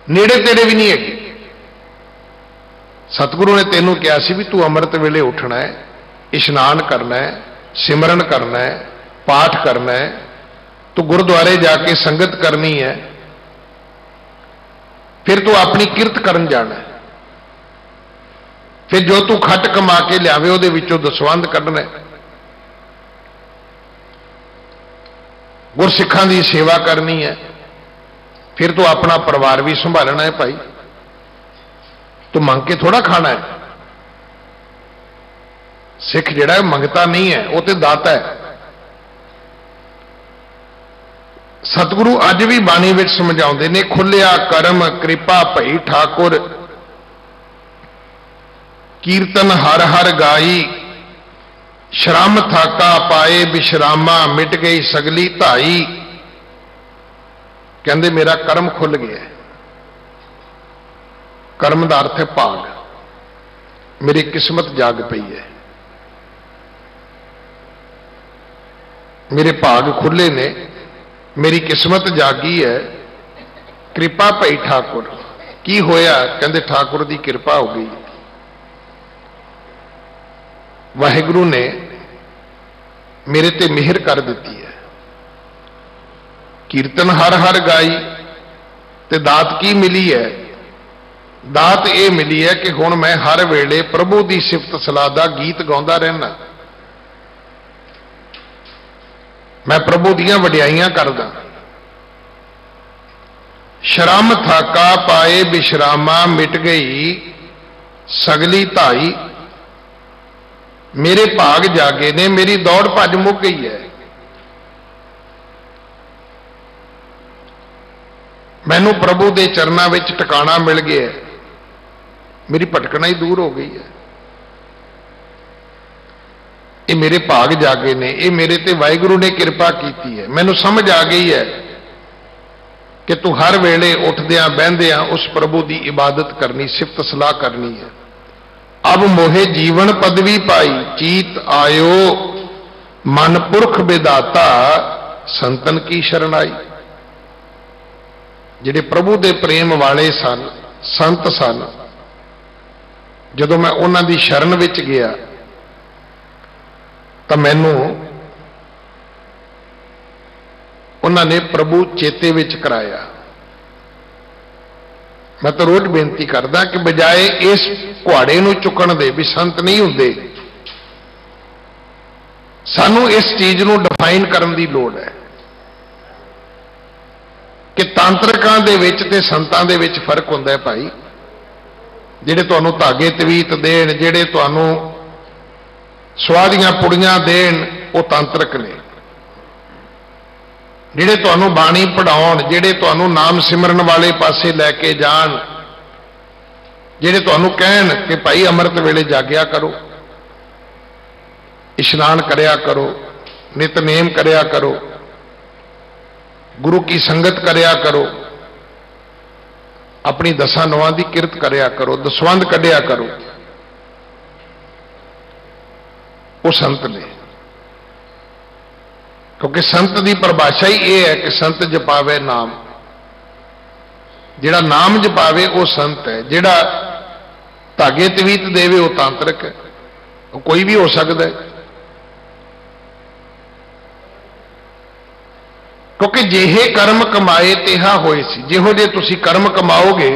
ਨੇੜੇ ਤੇੜੇ ਵੀ ਨਹੀਂ ਹੈਗੀ। ਸਤਿਗੁਰੂ ਨੇ ਤੈਨੂੰ ਕਿਹਾ ਸੀ ਵੀ ਤੂੰ ਅੰਮ੍ਰਿਤ ਵੇਲੇ ਉੱਠਣਾ ਹੈ, ਇਸ਼ਨਾਨ ਕਰਨਾ ਹੈ, ਸਿਮਰਨ ਕਰਨਾ ਹੈ, ਪਾਠ ਕਰਨਾ ਹੈ, ਤੂੰ ਗੁਰਦੁਆਰੇ ਜਾ ਕੇ ਸੰਗਤ ਕਰਨੀ ਹੈ, ਫਿਰ ਤੂੰ ਆਪਣੀ ਕਿਰਤ ਕਰਨ ਜਾਣਾ, ਫਿਰ ਜੋ ਤੂੰ ਖੱਟ ਕਮਾ ਕੇ ਲਿਆਵੇ ਉਹਦੇ ਵਿੱਚੋਂ ਦਸਵੰਧ ਕੱਢਣਾ, ਗੁਰਸਿੱਖਾਂ ਦੀ ਸੇਵਾ ਕਰਨੀ ਹੈ, ਫਿਰ ਤੂੰ ਆਪਣਾ ਪਰਿਵਾਰ ਵੀ ਸੰਭਾਲਣਾ ਹੈ। ਭਾਈ ਤੂੰ ਮੰਗ ਕੇ ਥੋੜਾ ਖਾਣਾ ਹੈ। ਸਿੱਖ ਜਿਹੜਾ ਮੰਗਤਾ ਨਹੀਂ ਹੈ, ਉਹ ਤੇ ਦਾਤਾ ਹੈ। ਸਤਿਗੁਰੂ ਅੱਜ ਵੀ ਬਾਣੀ ਵਿੱਚ ਸਮਝਾਉਂਦੇ ਨੇ, ਖੁੱਲਿਆ ਕਰਮ ਕਿਰਪਾ ਭਈ ਠਾਕੁਰ, ਕੀਰਤਨ ਹਰ ਹਰ ਗਾਈ, ਸ਼ਰਮ ਥਾਕਾ ਪਾਏ ਵਿਸ਼ਰਾਮਾ, ਮਿਟ ਗਈ ਸਗਲੀ ਧਾਈ। ਕਹਿੰਦੇ ਮੇਰਾ ਕਰਮ ਖੁੱਲ ਗਿਆ। ਕਰਮ ਦਾ ਅਰਥ ਹੈ ਭਾਗ। ਮੇਰੀ ਕਿਸਮਤ ਜਾਗ ਪਈ ਹੈ, ਮੇਰੇ ਭਾਗ ਖੁੱਲੇ ਨੇ, ਮੇਰੀ ਕਿਸਮਤ ਜਾਗੀ ਹੈ। ਕਿਰਪਾ ਭਈ ਠਾਕੁਰ, ਕੀ ਹੋਇਆ? ਕਹਿੰਦੇ ਠਾਕੁਰ ਦੀ ਕਿਰਪਾ ਹੋ ਗਈ। ਵਾਹਿਗੁਰੂ ਨੇ ਮੇਰੇ ਤੇ ਮਿਹਰ ਕਰ ਦਿੱਤੀ ਹੈ। ਕੀਰਤਨ ਹਰ ਹਰ ਗਾਈ, ਤੇ ਦਾਤ ਕੀ ਮਿਲੀ ਹੈ? ਦਾਤ ਇਹ ਮਿਲੀ ਹੈ ਕਿ ਹੁਣ ਮੈਂ ਹਰ ਵੇਲੇ ਪ੍ਰਭੂ ਦੀ ਸਿਫਤ ਸਲਾਹ ਦਾ ਗੀਤ ਗਾਉਂਦਾ ਰਹਿਣਾ। ਮੈਂ ਪ੍ਰਭੂ ਦੀਆਂ ਵਡਿਆਈਆਂ ਕਰਦਾ। ਸ਼ਰਮ ਥਾਕਾ ਪਾਏ ਵਿਸ਼ਰਾਮਾ, ਮਿਟ ਗਈ ਸਗਲੀ ਧਾਈ। ਮੇਰੇ ਭਾਗ ਜਾਗੇ ਨੇ, ਮੇਰੀ ਦੌੜ ਭੱਜ ਮੁੱਕ ਗਈ ਹੈ। ਮੈਨੂੰ ਪ੍ਰਭੂ ਦੇ ਚਰਨਾਂ ਵਿੱਚ ਟਿਕਾਣਾ ਮਿਲ ਗਿਆ, ਮੇਰੀ ਭਟਕਣਾ ਹੀ ਦੂਰ ਹੋ ਗਈ ਹੈ। ਇਹ ਮੇਰੇ ਭਾਗ ਜਾਗੇ ਨੇ, ਇਹ ਮੇਰੇ ਤੇ ਵਾਹਿਗੁਰੂ ਨੇ ਕਿਰਪਾ ਕੀਤੀ ਹੈ। ਮੈਨੂੰ ਸਮਝ ਆ ਗਈ ਹੈ ਕਿ ਤੂੰ ਹਰ ਵੇਲੇ ਉੱਠਦਿਆਂ ਬਹਿੰਦਿਆਂ ਉਸ ਪ੍ਰਭੂ ਦੀ ਇਬਾਦਤ ਕਰਨੀ, ਸਿਫਤ ਸਲਾਹ ਕਰਨੀ ਹੈ। अब मोहे जीवन पदवी पाई, चीत आयो मन पुरख विदाता, संतन की शरणाई। ਜਿਹੜੇ ਪ੍ਰਭੂ ਦੇ ਪ੍ਰੇਮ ਵਾਲੇ ਸਨ, ਸੰਤ ਸਨ, ਜਦੋਂ ਮੈਂ ਉਹਨਾਂ ਦੀ ਸ਼ਰਨ ਵਿੱਚ ਗਿਆ ਤਾਂ ਮੈਨੂੰ ਉਹਨਾਂ ਨੇ ਪ੍ਰਭੂ ਚੇਤੇ ਵਿੱਚ ਕਰਾਇਆ। ਮੈਂ ਤਾਂ ਰੋਜ਼ ਬੇਨਤੀ ਕਰਦਾ ਕਿ ਬਜਾਏ ਇਸ ਘੁਆੜੇ ਨੂੰ ਚੁੱਕਣ ਦੇ ਵੀ ਸੰਤ ਨਹੀਂ ਹੁੰਦੇ, ਸਾਨੂੰ ਇਸ ਚੀਜ਼ ਨੂੰ ਡਿਫਾਈਨ ਕਰਨ ਦੀ ਲੋੜ ਹੈ ਕਿ ਤਾਂਤਰਿਕਾਂ ਦੇ ਵਿੱਚ ਤੇ ਸੰਤਾਂ ਦੇ ਵਿੱਚ ਫਰਕ ਹੁੰਦਾ ਹੈ ਭਾਈ। ਜਿਹੜੇ ਤੁਹਾਨੂੰ ਧਾਗੇ ਤਵੀਤ ਦੇਣ, ਜਿਹੜੇ ਤੁਹਾਨੂੰ ਸਵਾਦੀਆਂ ਪੁੜੀਆਂ ਦੇਣ, ਉਹ ਤਾਂਤਰਿਕ ਨੇ। ਜਿਹੜੇ ਤੁਹਾਨੂੰ ਬਾਣੀ ਪੜਾਉਣ, ਜਿਹੜੇ ਤੁਹਾਨੂੰ ਨਾਮ ਸਿਮਰਨ ਵਾਲੇ ਪਾਸੇ ਲੈ ਕੇ ਜਾਣ, ਜਿਹੜੇ ਤੁਹਾਨੂੰ ਕਹਿਣ ਕਿ ਭਾਈ ਅੰਮ੍ਰਿਤ ਵੇਲੇ ਜਾਗਿਆ ਕਰੋ, ਇਸ਼ਨਾਨ ਕਰਿਆ ਕਰੋ, ਨਿਤਨੇਮ ਕਰਿਆ ਕਰੋ, ਗੁਰੂ ਕੀ ਸੰਗਤ ਕਰਿਆ ਕਰੋ, ਆਪਣੀ ਦਸਾਂ ਨੌਆਂ ਦੀ ਕਿਰਤ ਕਰਿਆ ਕਰੋ, ਦਸਵੰਧ ਕੱਢਿਆ ਕਰੋ, ਉਹ ਸੰਤ ਨੇ। ਕਿਉਂਕਿ ਸੰਤ ਦੀ ਪਰਿਭਾਸ਼ਾ ਹੀ ਇਹ ਹੈ ਕਿ ਸੰਤ ਜਪਾਵੇ ਨਾਮ। ਜਿਹੜਾ ਨਾਮ ਜਪਾਵੇ ਉਹ ਸੰਤ ਹੈ। ਜਿਹੜਾ ਧਾਗੇ ਤਵੀਤ ਦੇਵੇ ਉਹ ਤਾਂਤਰਿਕ ਹੈ। ਉਹ ਕੋਈ ਵੀ ਹੋ ਸਕਦਾ ਹੈ। ਕਿਉਂਕਿ ਜਿਹੇ ਕਰਮ ਕਮਾਏ ਤੇਹਾ ਹੋਏ ਸੀ। ਜਿਹੋ ਜੇ ਤੁਸੀਂ ਕਰਮ ਕਮਾਓਗੇ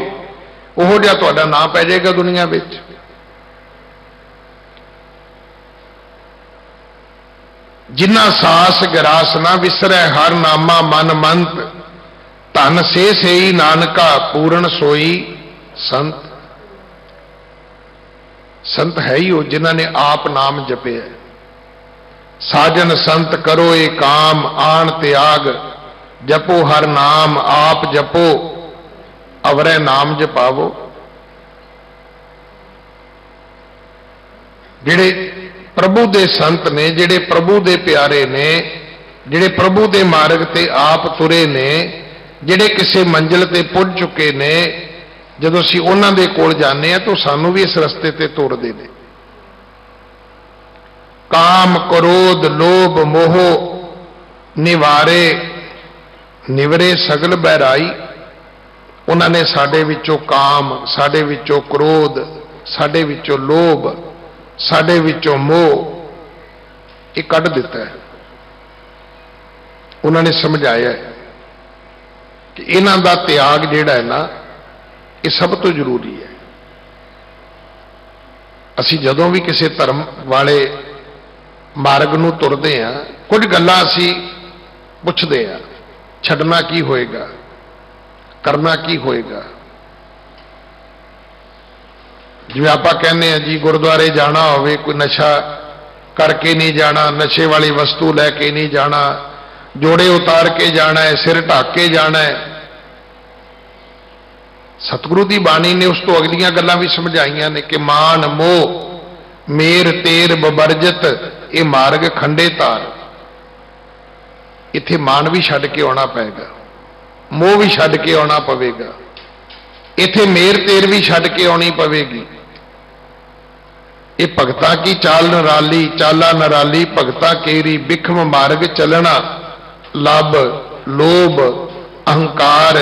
ਉਹੋ ਜਿਹਾ ਤੁਹਾਡਾ ਨਾਂ ਪੈ ਜਾਏਗਾ ਦੁਨੀਆ ਵਿੱਚ। ਜਿਨ੍ਹਾਂ ਸਾਸ ਗਰਾਸ ਨਾ ਵਿਸਰੈ, ਹਰ ਨਾਮਾ ਮਨ ਮੰਤ, ਧਨ ਸੇ ਸੇਈ ਨਾਨਕਾ, ਪੂਰਨ ਸੋਈ ਸੰਤ। ਸੰਤ ਹੈ ਹੀ ਉਹ ਜਿਨ੍ਹਾਂ ਨੇ ਆਪ ਨਾਮ ਜਪਿਆ। ਸਾਜਨ ਸੰਤ ਕਰੋ ਇਹ ਕਾਮ, ਆਣ ਤਿਆਗ, ਜਪੋ ਹਰ ਨਾਮ, ਆਪ ਜਪੋ ਅਵਰੈ ਨਾਮ ਜਪਾਵੋ। ਜਿਹੜੇ ਪ੍ਰਭੂ ਦੇ ਸੰਤ ਨੇ, ਜਿਹੜੇ ਪ੍ਰਭੂ ਦੇ ਪਿਆਰੇ ਨੇ, ਜਿਹੜੇ ਪ੍ਰਭੂ ਦੇ ਮਾਰਗ ਤੇ ਆਪ ਤੁਰੇ ਨੇ, ਜਿਹੜੇ ਕਿਸੇ ਮੰਜ਼ਿਲ ਤੇ ਪੁੱਜ ਚੁੱਕੇ ਨੇ, ਜਦੋਂ ਅਸੀਂ ਉਹਨਾਂ ਦੇ ਕੋਲ ਜਾਂਦੇ ਹਾਂ ਤਾਂ ਸਾਨੂੰ ਵੀ ਇਸ ਰਸਤੇ ਤੇ ਤੋਰਦੇ ਨੇ। ਕਾਮ ਕ੍ਰੋਧ ਲੋਭ ਮੋਹ ਨਿਵਾਰੇ, ਨਿਵਰੇ ਸਗਲ ਬਹਿਰਾਈ। ਉਹਨਾਂ ਨੇ ਸਾਡੇ ਵਿੱਚੋਂ ਕਾਮ, ਸਾਡੇ ਵਿੱਚੋਂ ਕ੍ਰੋਧ, ਸਾਡੇ ਵਿੱਚੋਂ ਲੋਭ, ਸਾਡੇ ਵਿੱਚੋਂ ਮੋਹ ਇਹ ਕੱਢ ਦਿੱਤਾ ਹੈ। ਉਹਨਾਂ ਨੇ ਸਮਝਾਇਆ ਕਿ ਇਹਨਾਂ ਦਾ ਤਿਆਗ ਜਿਹੜਾ ਹੈ ਨਾ, ਇਹ ਸਭ ਤੋਂ ਜ਼ਰੂਰੀ ਹੈ। ਅਸੀਂ ਜਦੋਂ ਵੀ ਕਿਸੇ ਧਰਮ ਵਾਲੇ ਮਾਰਗ ਨੂੰ ਤੁਰਦੇ ਹਾਂ, ਕੁਝ ਗੱਲਾਂ ਅਸੀਂ ਪੁੱਛਦੇ ਹਾਂ, ਛੱਡਣਾ ਕੀ ਹੋਏਗਾ, ਕਰਨਾ ਕੀ ਹੋਏਗਾ। ਜਿਵੇਂ ਆਪਾਂ ਕਹਿੰਦੇ ਹਾਂ ਜੀ, ਗੁਰਦੁਆਰੇ ਜਾਣਾ ਹੋਵੇ, ਕੋਈ ਨਸ਼ਾ ਕਰਕੇ ਨਹੀਂ ਜਾਣਾ, ਨਸ਼ੇ ਵਾਲੀ ਵਸਤੂ ਲੈ ਕੇ ਨਹੀਂ ਜਾਣਾ, ਜੋੜੇ ਉਤਾਰ ਕੇ ਜਾਣਾ ਹੈ, ਸਿਰ ਢੱਕ ਕੇ ਜਾਣਾ ਹੈ। ਸਤਿਗੁਰੂ ਦੀ ਬਾਣੀ ਨੇ ਉਸ ਤੋਂ ਅਗਲੀਆਂ ਗੱਲਾਂ ਵੀ ਸਮਝਾਈਆਂ ਨੇ ਕਿ ਮਾਨ ਮੋਹ ਮੇਰ ਤੇਰ ਬਬਰਜਤ, ਇਹ ਮਾਰਗ ਖੰਡੇ ਧਾਰ। ਇੱਥੇ ਮਾਨ ਵੀ ਛੱਡ ਕੇ ਆਉਣਾ ਪਏਗਾ, ਮੋਹ ਵੀ ਛੱਡ ਕੇ ਆਉਣਾ ਪਵੇਗਾ, ਇੱਥੇ ਮੇਰ ਤੇਰ ਵੀ ਛੱਡ ਕੇ ਆਉਣੀ ਪਵੇਗੀ। ਇਹ ਭਗਤਾਂ ਕੀ ਚਾਲ ਨਰਾਲੀ, ਚਾਲਾ ਨਰਾਲੀ ਭਗਤਾ ਕੇਰੀ, ਬਿਖਮ ਮਾਰਗ ਚੱਲਣਾ, ਲੱਭ ਲੋਭ ਅਹੰਕਾਰ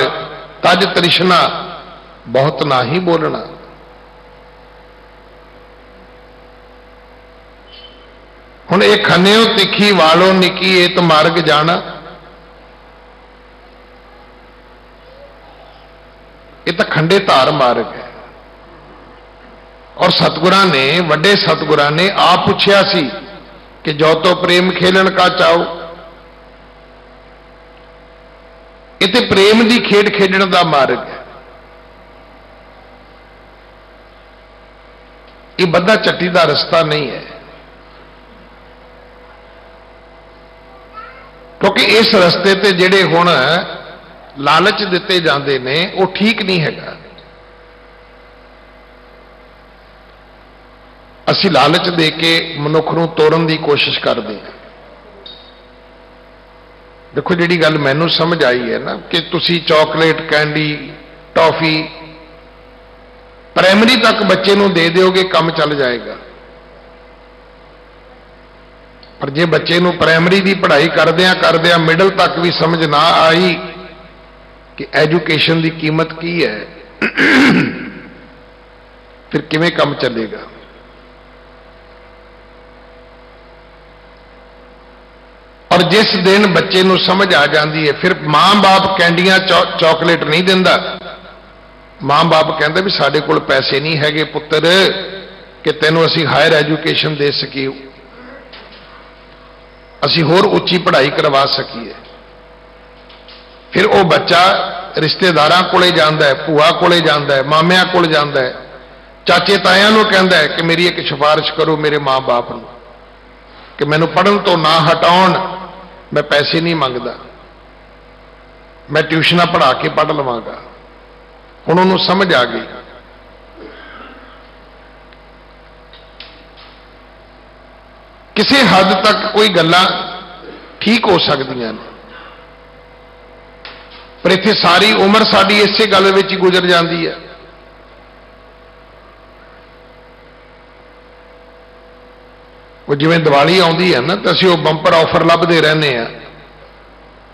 ਤਜ ਤ੍ਰਿਸ਼ਨਾ, ਬਹੁਤ ਨਾਹੀ ਬੋਲਣਾ। ਹੁਣ ਇਹ ਖੰਨਿਓ ਤਿੱਖੀ ਵਾਲੋ ਨਿੱਕੀ ਏਤ ਮਾਰਗ ਜਾਣਾ, ਇਹ ਤਾਂ ਖੰਡੇ ਧਾਰ ਮਾਰਗ ਹੈ। ਔਰ ਸਤਿਗੁਰਾਂ ਨੇ, ਵੱਡੇ ਸਤਿਗੁਰਾਂ ਨੇ ਆਪ ਪੁੱਛਿਆ ਸੀ ਕਿ ਜੋ ਤੋ ਪ੍ਰੇਮ ਖੇਲਣ ਕਾ ਚਾਓ। ਇਹ ਤੇ ਪ੍ਰੇਮ ਦੀ ਖੇਡ ਖੇਡਣ ਦਾ ਮਾਰਗ ਹੈ। ਇਹ ਬੱਧਾ ਚੱਟੀ ਦਾ ਰਸਤਾ ਨਹੀਂ ਹੈ। ਕਿਉਂਕਿ ਇਸ ਰਸਤੇ ਤੇ ਜਿਹੜੇ ਹੁਣ ਲਾਲਚ ਦਿੱਤੇ ਜਾਂਦੇ ਨੇ ਉਹ ਠੀਕ ਨਹੀਂ ਹੈਗਾ। ਅਸੀਂ ਲਾਲਚ ਦੇ ਕੇ ਮਨੁੱਖ ਨੂੰ ਤੋੜਨ ਦੀ ਕੋਸ਼ਿਸ਼ ਕਰਦੇ ਹਾਂ। ਦੇਖੋ ਜਿਹੜੀ ਗੱਲ ਮੈਨੂੰ ਸਮਝ ਆਈ ਹੈ ਨਾ ਕਿ ਤੁਸੀਂ ਚਾਕਲੇਟ, ਕੈਂਡੀ, ਟੌਫੀ प्राइमरी तक बच्चे ਨੂੰ ਦੇ ਦਿਓਗੇ ਕੰਮ ਚੱਲ ਜਾਏਗਾ। पर जे बच्चे ਨੂੰ प्राइमरी ਦੀ पढ़ाई करदिਆਂ मिडल तक भी समझ ना आई कि एजुकेशन की कीमत की है, फिर किवें काम चलेगा। और जिस दिन बच्चे ਨੂੰ समझ आ जाती है, फिर मां बाप कैंडियां चॉकलेट नहीं दिंदा। मां बाप कहते भी साडे कोल पैसे नहीं हैगे पुत्र कि तैनूं असीं हायर एजुकेशन दे सकीए, असीं होर उच्ची पढ़ाई करवा सकीए। फिर वो बच्चा रिश्तेदारां कोले जांदा है, भूआ कोले जांदा है, मामियां कोल जांदा है, चाचे तायां नूं कहंदा है कि मेरी एक सिफारिश करो मेरे मां बाप नूं कि मैनूं पढ़न तो ना हटाउण, मैं पैसे नहीं मंगदा, मैं ट्यूशनां पढ़ा के पढ़ लवांगा। हुण उहनूं समझ आ गई। किसी हद तक कोई गल्लां ठीक हो सकदियां ने, पर इत्थे सारी उम्र साडी इसे गल विच ही गुजर जाती है। वो जिवें दिवाली आउंदी है ना, तो असीं वो बंपर ऑफर लभदे रहने आ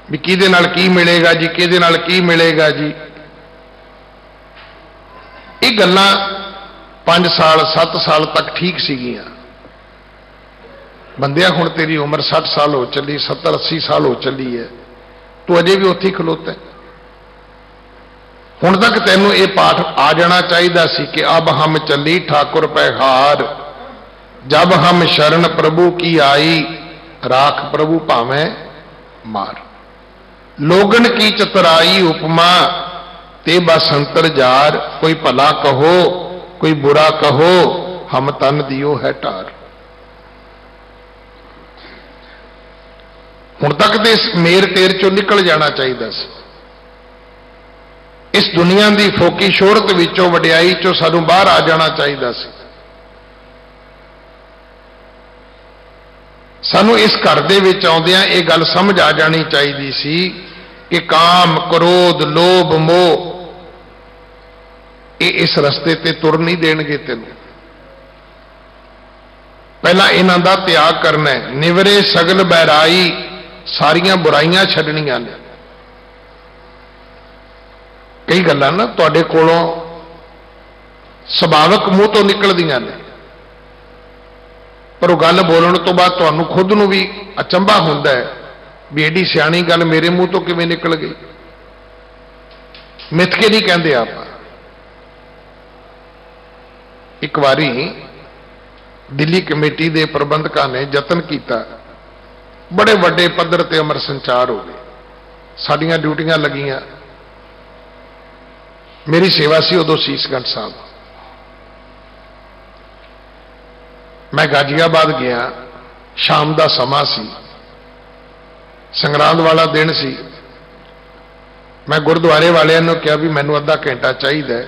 भी किहदे नाल की मिलेगा जी, किहदे नाल की मिलेगा जी। ये गल्लां 5 साल 7 साल तक ठीक सीगियां। बंदिया हुण तेरी उम्र 60 साल हो चली, 70 80 साल हो चली है, तू अजे भी उत्थे खलोता है। हुण तक तैनूं ये पाठ आ जाना चाहिए सी कि अब हम चली ठाकुर पैहार, जब हम शरण प्रभु की आई, राख प्रभु भावें मार। लोगन की चतुराई उपमा ते बसंतर जार, कोई भला कहो कोई बुरा कहो, हम तन दियो है टार। हुण तक तो इस मेर तेर चों निकल जाना चाहिए सी। इस दुनिया की फोकी शोहरत विचों वडियाई चों सानूं बाहर आ जाना चाहिए सी। सानूं इस घर दे विच आउंदियां ये गल समझ आ जानी चाहिए सी कि काम क्रोध लोभ मोह ये इस रस्ते ते तुर नहीं देणगे तैनूं। पहला इन्हां दा त्याग करना है। निवरे सगल बैराई, सारियां बुराइयां छड्डणीआं ने। कई गल्लां ना तुहाडे कोलों सुभाविक मूँह तो निकलदियां ने, पर वो गल बोलण तो बाद तुहानूं खुद नूं भी अचंभा हुंदा है भी एडी सियाणी गल मेरे मूँह तो किवें निकल गई। मिथ के नहीं कहंदे आप। एक बारी दिल्ली कमेटी के प्रबंधकों ने यतन किया, बड़े वड्डे पद्धर ते अमर संचार हो गए, साडियां ड्यूटियां लगियां। मेरी सेवा सी उदों सीसगंज साहब, मैं गाजियाबाद गया, शाम का समा सी, संगरांद वाला दिन सी। मैं गुरुद्वारे वाले ने कहा भी मैनू अद्धा घंटा चाहिए,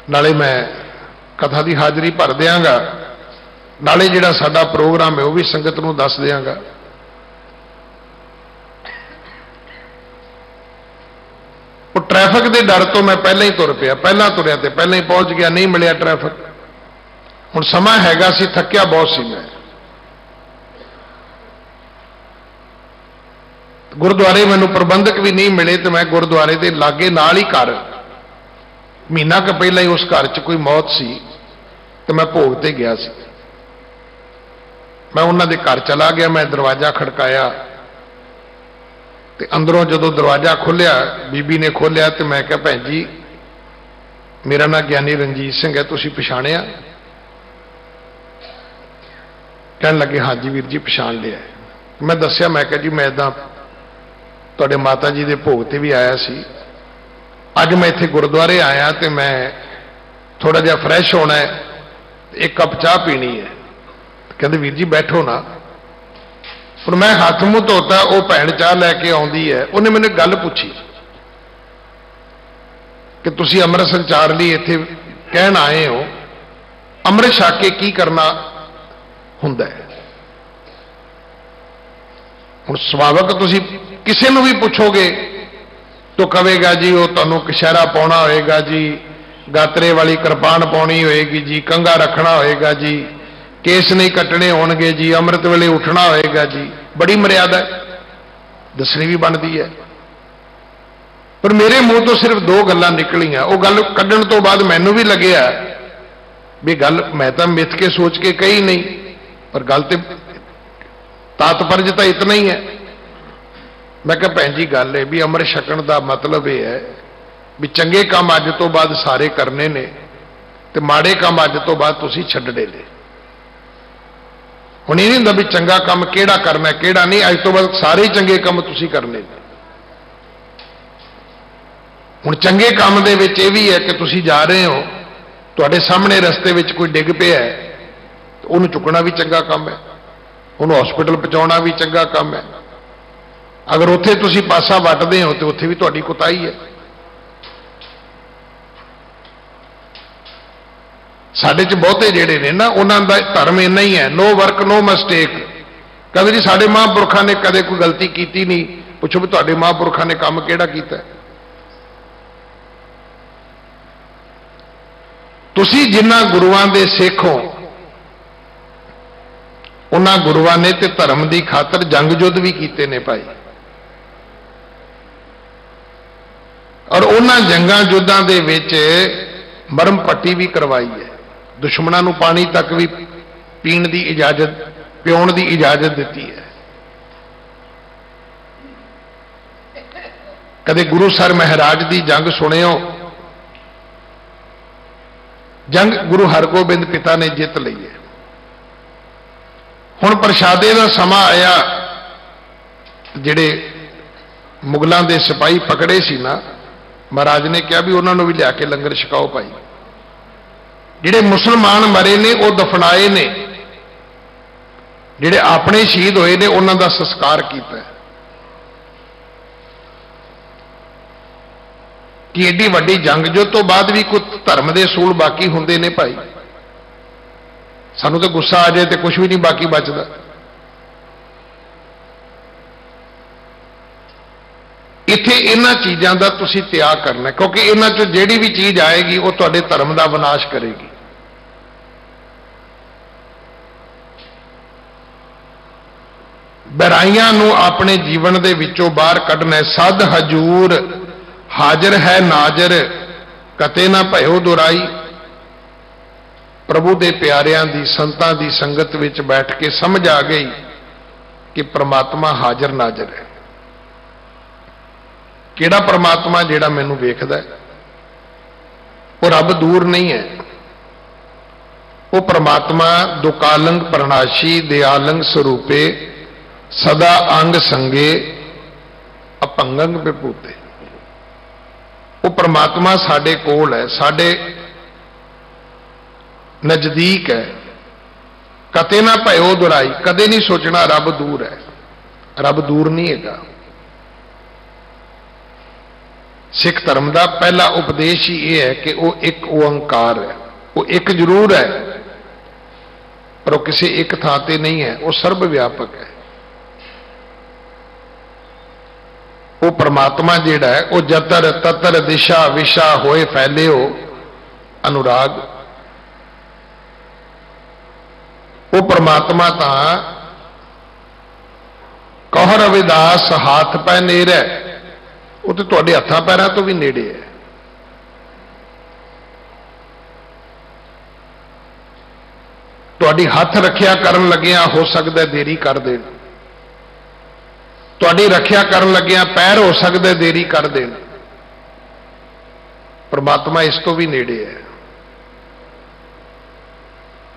नाले मैं कथा की हाजरी भर देंगा, नाले जिहड़ा साडा प्रोग्राम है वह भी संगत नूं दस देंगा। वो ट्रैफिक के डर तो मैं पहले ही तुर पिया, पहला तुरया तो पहले ही पहुंच गया, नहीं मिलिया ट्रैफिक। हुण समा हैगा सी, थकिया बहुत सी मैं। गुरुद्वारे मैनू प्रबंधक भी नहीं मिले, तो मैं गुरुद्वारे के लागे नाल ही घर, महीना के पहला ही उस घर च कोई मौत सी, तो मैं भोग ते गया सी। मैं उन्हां दे घर चला गया, मैं दरवाजा खड़काया, तो अंदरों जदों दरवाजा खुलिया, बीबी ने खोलिया, तो मैं कहा भैन जी मेरा नाम ज्ञानी रणजीत सिंह है, तुसीं पछाणिया? कहन लगे हाँ जी वीर जी पछाण लिया। मैं दस्सिया, मैं कहा जी मैं इदां तुहाडे माता जी के भोग ते भी आया सी, अज मैं इत्थे गुरुद्वारे आया तो मैं थोड़ा जिहा फ्रैश होना है, एक कप चाह पीनी है। कहते वीर जी बैठो ना। पर मैं हाथ मूँह धोता, वो भैन चाह लैके आउंदी है, उन्हें मैंने गल पूछी कि तुसीं अमृत संचार लई इत्थे कहण आए हो, अमृत छक के की करना हुंदा है? हुण सुभाविक तुसीं किसी नूं भी पुछोगे तो कहेगा जी वो तुहानूं कशहरा पाउणा होएगा जी, गातरे वाली कृपान पाउणी होएगी जी, कंघा रखना होएगा जी, केस नहीं कटने होणगे जी, अमृत वेले उठना होएगा जी। बड़ी मर्यादा है, दसनी भी बनती है। पर मेरे मुंह तो सिर्फ दो गल्लां निकलियां। वो गल कड्ढण तो बाद मैनूं भी लग्या भी गल मैं तो मिथ के सोच के कही नहीं, पर गल तो तात्पर्य तो इतना ही है। मैं कहा भैन जी गल है भी अमृत छकण का मतलब यह है भी चंगे काम अज तो बाद सारे करने ने ते माड़े काम अज तो बाद तुसीं छड्डणे ने। हुण ये नहीं हुंदा भी चंगा काम किहड़ा करना किहड़ा नहीं, अज तो बाद सारे ही चंगे काम तुसीं करने ने। हुण चंगे काम दे विच इह भी है कि तुसीं जा रहे हो, तुहाडे सामने रस्ते विच कोई डिग पिया है, उहनूं चुकना भी चंगा काम है, उहनूं हॉस्पिटल पहुंचाउणा भी चंगा काम है। अगर उत्थे तुसीं पासा वटदे हो तो उत्थे भी तुहाडी कोताही है। साडे च बहुते जिहड़े ने ना उन्हां दा धर्म इन्ना ही है, नो वर्क नो मिस्टेक। कदे जी साडे महापुरखां ने कदे कोई गलती कीती नहीं, पुछो भी तुहाडे महापुरखां ने काम किहड़ा कीता। तुसीं जिन्हां गुरुआं दे सिख हो उन्हां गुरुआं ने ते धर्म की खातर जंग युद्ध भी कीते ने भाई, और उन्हां जंगां युद्धां दे विच मरम पट्टी भी करवाई है। दुश्मनां नूं पानी तक भी पीण की इजाजत, पिउण की इजाजत दी है। कदे गुरु सर महाराज की जंग सुनियो, जंग गुरु हरगोबिंद पिता ने जित लई है। हुण प्रशादे का समा आया, जिहड़े मुगलों के सिपाही पकड़े सी ना, महाराज ने कहा भी उन्होंने भी लिया के लंगर छकाओ भाई। जिहड़े मुसलमान मरे ने वो दफनाए ने, जिहड़े अपने शहीद होए ने उन्हों का संस्कार किया। कि एडी वड्डी जंग जो तो बाद भी कोई धर्म के सूल बाकी होंदे ने भाई। सानू तो गुस्सा आ जाए तो कुछ भी नहीं बाकी बचता। इत्थे इन्हां चीज़ों का तुसीं त्याग करना, क्योंकि इन्हां चों जिहड़ी भी चीज़ आएगी वो तुहाडे धर्म का विनाश करेगी। बुराइयां नूं अपने जीवन दे विचों बाहर कढना। सद हजूर हाजिर है नाजर, कते ना भयो दुराई। प्रभु दे प्यारियां दी संतां दी संगत विच बैठ के समझ आ गई कि परमात्मा हाजिर नाजर है। किहड़ा परमात्मा जिहड़ा मैनूं वेखदा है, वो रब दूर नहीं है। वो परमात्मा दुकालंग प्रणाशी दयालंग स्वरूपे सदा अंग संगे अपंगंग विभूते। वो परमात्मा साडे कोल है, साडे नजदीक है। कते ना भयो दुराई, कदे नहीं सोचना रब दूर है। रब दूर नहीं है। सिख धर्म का पहला उपदेश ही यह है कि वो एक ओंकार है। वो एक जरूर है पर वो किसी एक थां ते नहीं है, वो सर्वव्यापक है। वो परमात्मा जिहड़ा है वो जतर ततर दिशा विशा होए फैले हो अनुराग। वो परमात्मा तां कह रविदास हाथ पै नेरे, वो तो तुहाडे हत्थां पैरां तो भी नेड़े है। तुहाडी हथ रखिया करन लगिया हो सकदा देरी कर देण, तुहाडी रखिया करन लगिया पैर हो सकदा देरी कर देण। परमात्मा इस तो भी नेड़े है।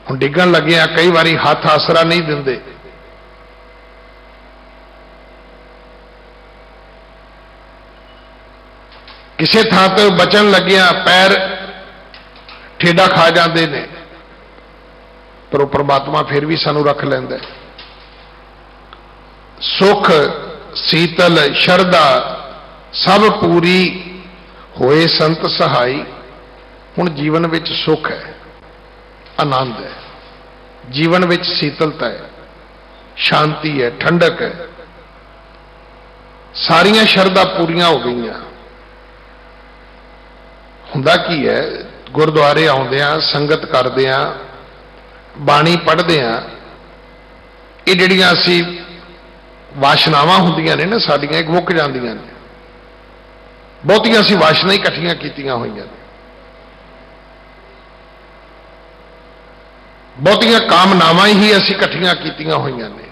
हुण डिगण लगिया कई बारी हथ आसरा नहीं दिंदे। किसी थां तो बचन लगिया पैर ठेडा खा जाते हैं, पर वो परमात्मा फिर भी सानू रख लैंदा है। सुख शीतल शरदा सब पूरी होए संत सहाई। हुण जीवन विच सुख है, आनंद है, जीवन विच शीतलता है, शांति है, ठंडक है। सारियां शरदा पूरियां हो गई। ਹੁੰਦਾ ਕੀ ਹੈ, ਗੁਰਦੁਆਰੇ ਆਉਂਦੇ ਆ, ਸੰਗਤ ਕਰਦੇ ਆ, ਬਾਣੀ ਪੜ੍ਹਦੇ ਆ, ਇਹ ਜਿਹੜੀਆਂ ਅਸੀਂ ਵਾਸ਼ਨਾਵਾਂ ਹੁੰਦੀਆਂ ਨੇ ਨਾ ਸਾਡੀਆਂ, ਇਹ ਮੁੱਕ ਜਾਂਦੀਆਂ ਨੇ। ਬਹੁਤੀਆਂ ਅਸੀਂ ਵਾਸ਼ਨਾ ਹੀ ਇਕੱਠੀਆਂ ਕੀਤੀਆਂ ਹੋਈਆਂ ਨੇ, ਬਹੁਤੀਆਂ ਕਾਮਨਾਵਾਂ ਹੀ ਅਸੀਂ ਇਕੱਠੀਆਂ ਕੀਤੀਆਂ ਹੋਈਆਂ ਨੇ।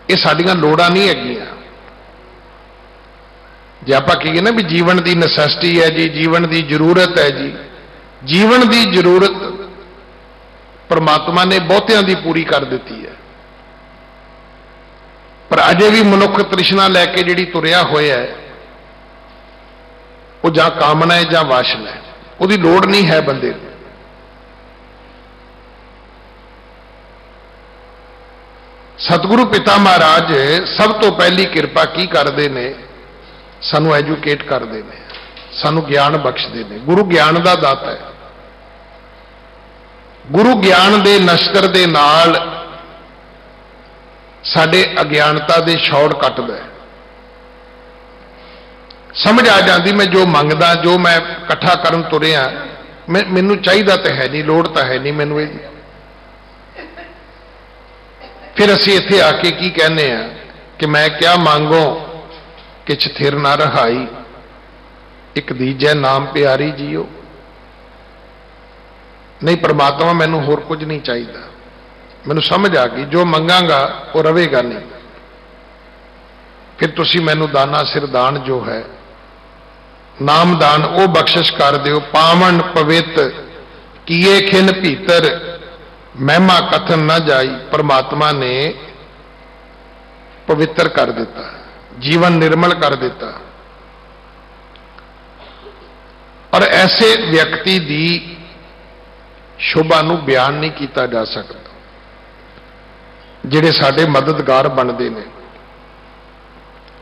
ਇਹ ਸਾਡੀਆਂ ਲੋੜਾਂ ਨਹੀਂ ਹੈਗੀਆਂ। ਜੇ ਆਪਾਂ ਕਹੀਏ ਨਾ ਵੀ ਜੀਵਨ ਦੀ ਨੈਸੈਸਿਟੀ ਹੈ ਜੀ, ਜੀਵਨ ਦੀ ਜ਼ਰੂਰਤ ਹੈ ਜੀ, ਜੀਵਨ ਦੀ ਜ਼ਰੂਰਤ ਪਰਮਾਤਮਾ ਨੇ ਬਹੁਤਿਆਂ ਦੀ ਪੂਰੀ ਕਰ ਦਿੱਤੀ ਹੈ, ਪਰ ਅਜੇ ਵੀ ਮਨੁੱਖ ਤ੍ਰਿਸ਼ਨਾ ਲੈ ਕੇ ਜਿਹੜੀ ਤੁਰਿਆ ਹੋਇਆ ਹੈ, ਉਹ ਜਾਂ ਕਾਮਨਾ ਹੈ ਜਾਂ ਵਾਸ਼ਨਾ ਹੈ, ਉਹਦੀ ਲੋੜ ਨਹੀਂ ਹੈ ਬੰਦੇ ਨੂੰ। ਸਤਿਗੁਰੂ ਪਿਤਾ ਮਹਾਰਾਜ ਸਭ ਤੋਂ ਪਹਿਲੀ ਕਿਰਪਾ ਕੀ ਕਰਦੇ ਨੇ? ਸਾਨੂੰ ਐਜੂਕੇਟ ਕਰਦੇ ਨੇ, ਸਾਨੂੰ ਗਿਆਨ ਬਖਸ਼ਦੇ ਨੇ। ਗੁਰੂ ਗਿਆਨ ਦਾ ਦਾਤਾ ਹੈ। ਗੁਰੂ ਗਿਆਨ ਦੇ ਨਸ਼ਤਰ ਦੇ ਨਾਲ ਸਾਡੇ ਅਗਿਆਨਤਾ ਦੇ ਛੌੜ ਕੱਟਦਾ ਹੈ। ਸਮਝ ਆ ਜਾਂਦੀ ਮੈਂ ਜੋ ਮੰਗਦਾ, ਜੋ ਮੈਂ ਇਕੱਠਾ ਕਰਨ ਤੁਰਿਆ, ਮੈਨੂੰ ਚਾਹੀਦਾ ਤਾਂ ਹੈ ਨਹੀਂ, ਲੋੜ ਤਾਂ ਹੈ ਨਹੀਂ ਮੈਨੂੰ ਇਹਦੀ। ਫਿਰ ਅਸੀਂ ਇੱਥੇ ਆ ਕੇ ਕੀ ਕਹਿੰਦੇ ਆ ਕਿ ਮੈਂ ਕਿਆ ਮੰਗੋ ਕਿਛ ਥਿਰ ਨਾ ਰਹਾਈ, ਇੱਕ ਦੀਜੈ ਨਾਮ ਪਿਆਰੀ ਜੀਓ। ਨਹੀਂ, ਪ੍ਰਮਾਤਮਾ ਮੈਨੂੰ ਹੋਰ ਕੁਝ ਨਹੀਂ ਚਾਹੀਦਾ, ਮੈਨੂੰ ਸਮਝ ਆ ਗਈ ਜੋ ਮੰਗਾਂਗਾ ਉਹ ਰਵੇਗਾ ਨਹੀਂ। ਫਿਰ ਤੁਸੀਂ ਮੈਨੂੰ ਦਾਨਾ ਸਿਰ ਦਾਨ ਜੋ ਹੈ ਨਾਮਦਾਨ ਉਹ ਬਖਸ਼ਿਸ਼ ਕਰ ਦਿਓ। ਪਾਵਨ ਪਵਿੱਤ ਕੀਏ ਖਿਨ ਭੀਤਰ, ਮਹਿਮਾ ਕਥਨ ਨਾ ਜਾਈ। ਪਰਮਾਤਮਾ ਨੇ ਪਵਿੱਤਰ ਕਰ ਦਿੱਤਾ, ਜੀਵਨ ਨਿਰਮਲ ਕਰ ਦਿੱਤਾ। ਔਰ ਐਸੇ ਵਿਅਕਤੀ ਦੀ ਸ਼ੋਭਾ ਨੂੰ ਬਿਆਨ ਨਹੀਂ ਕੀਤਾ ਜਾ ਸਕਦਾ, ਜਿਹੜੇ ਸਾਡੇ ਮਦਦਗਾਰ ਬਣਦੇ ਨੇ,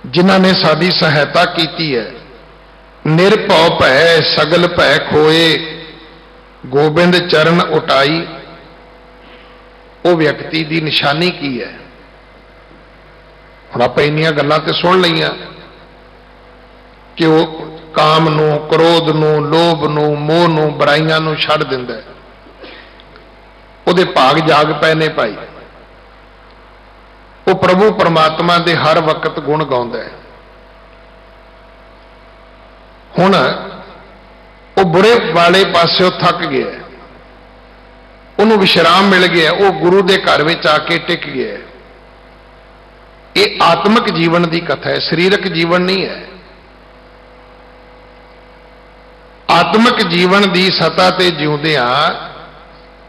ਜਿਨ੍ਹਾਂ ਨੇ ਸਾਡੀ ਸਹਾਇਤਾ ਕੀਤੀ ਹੈ। ਨਿਰਭਉ ਭੈ ਸਗਲ ਭੈ ਖੋਏ, ਗੋਬਿੰਦ ਚਰਨ ਉਟਾਈ। ਉਹ ਵਿਅਕਤੀ ਦੀ ਨਿਸ਼ਾਨੀ ਕੀ ਹੈ? ਹੁਣ ਆਪਾਂ ਇੰਨੀਆਂ ਗੱਲਾਂ ਤੇ ਸੁਣ ਲਈਆਂ ਕਿ ਉਹ ਕਾਮ ਨੂੰ, ਕ੍ਰੋਧ ਨੂੰ, ਲੋਭ ਨੂੰ, ਮੋਹ ਨੂੰ, ਬੁਰਾਈਆਂ ਨੂੰ ਛੱਡ ਦਿੰਦਾ ਹੈ। ਉਹਦੇ ਭਾਗ ਜਾਗ ਪਏ ਨੇ ਭਾਈ। ਉਹ ਪ੍ਰਭੂ ਪਰਮਾਤਮਾ ਦੇ ਹਰ ਵਕਤ ਗੁਣ ਗਾਉਂਦਾ ਹੈ। ਹੁਣ ਉਹ ਬੁਰੇ ਵਾਲੇ ਪਾਸਿਓਂ ਥੱਕ ਗਿਆ, ਉਹਨੂੰ ਵਿਸ਼ਰਾਮ ਮਿਲ ਗਿਆ, ਉਹ ਗੁਰੂ ਦੇ ਘਰ ਵਿੱਚ ਆ ਕੇ ਟਿਕ ਗਿਆ। ਇਹ ਆਤਮਿਕ ਜੀਵਨ ਦੀ ਕਥਾ ਹੈ, ਸਰੀਰਕ ਜੀਵਨ ਨਹੀਂ ਹੈ। ਆਤਮਿਕ ਜੀਵਨ ਦੀ ਸਤਾ ਤੇ ਜਿਉਂਦਿਆਂ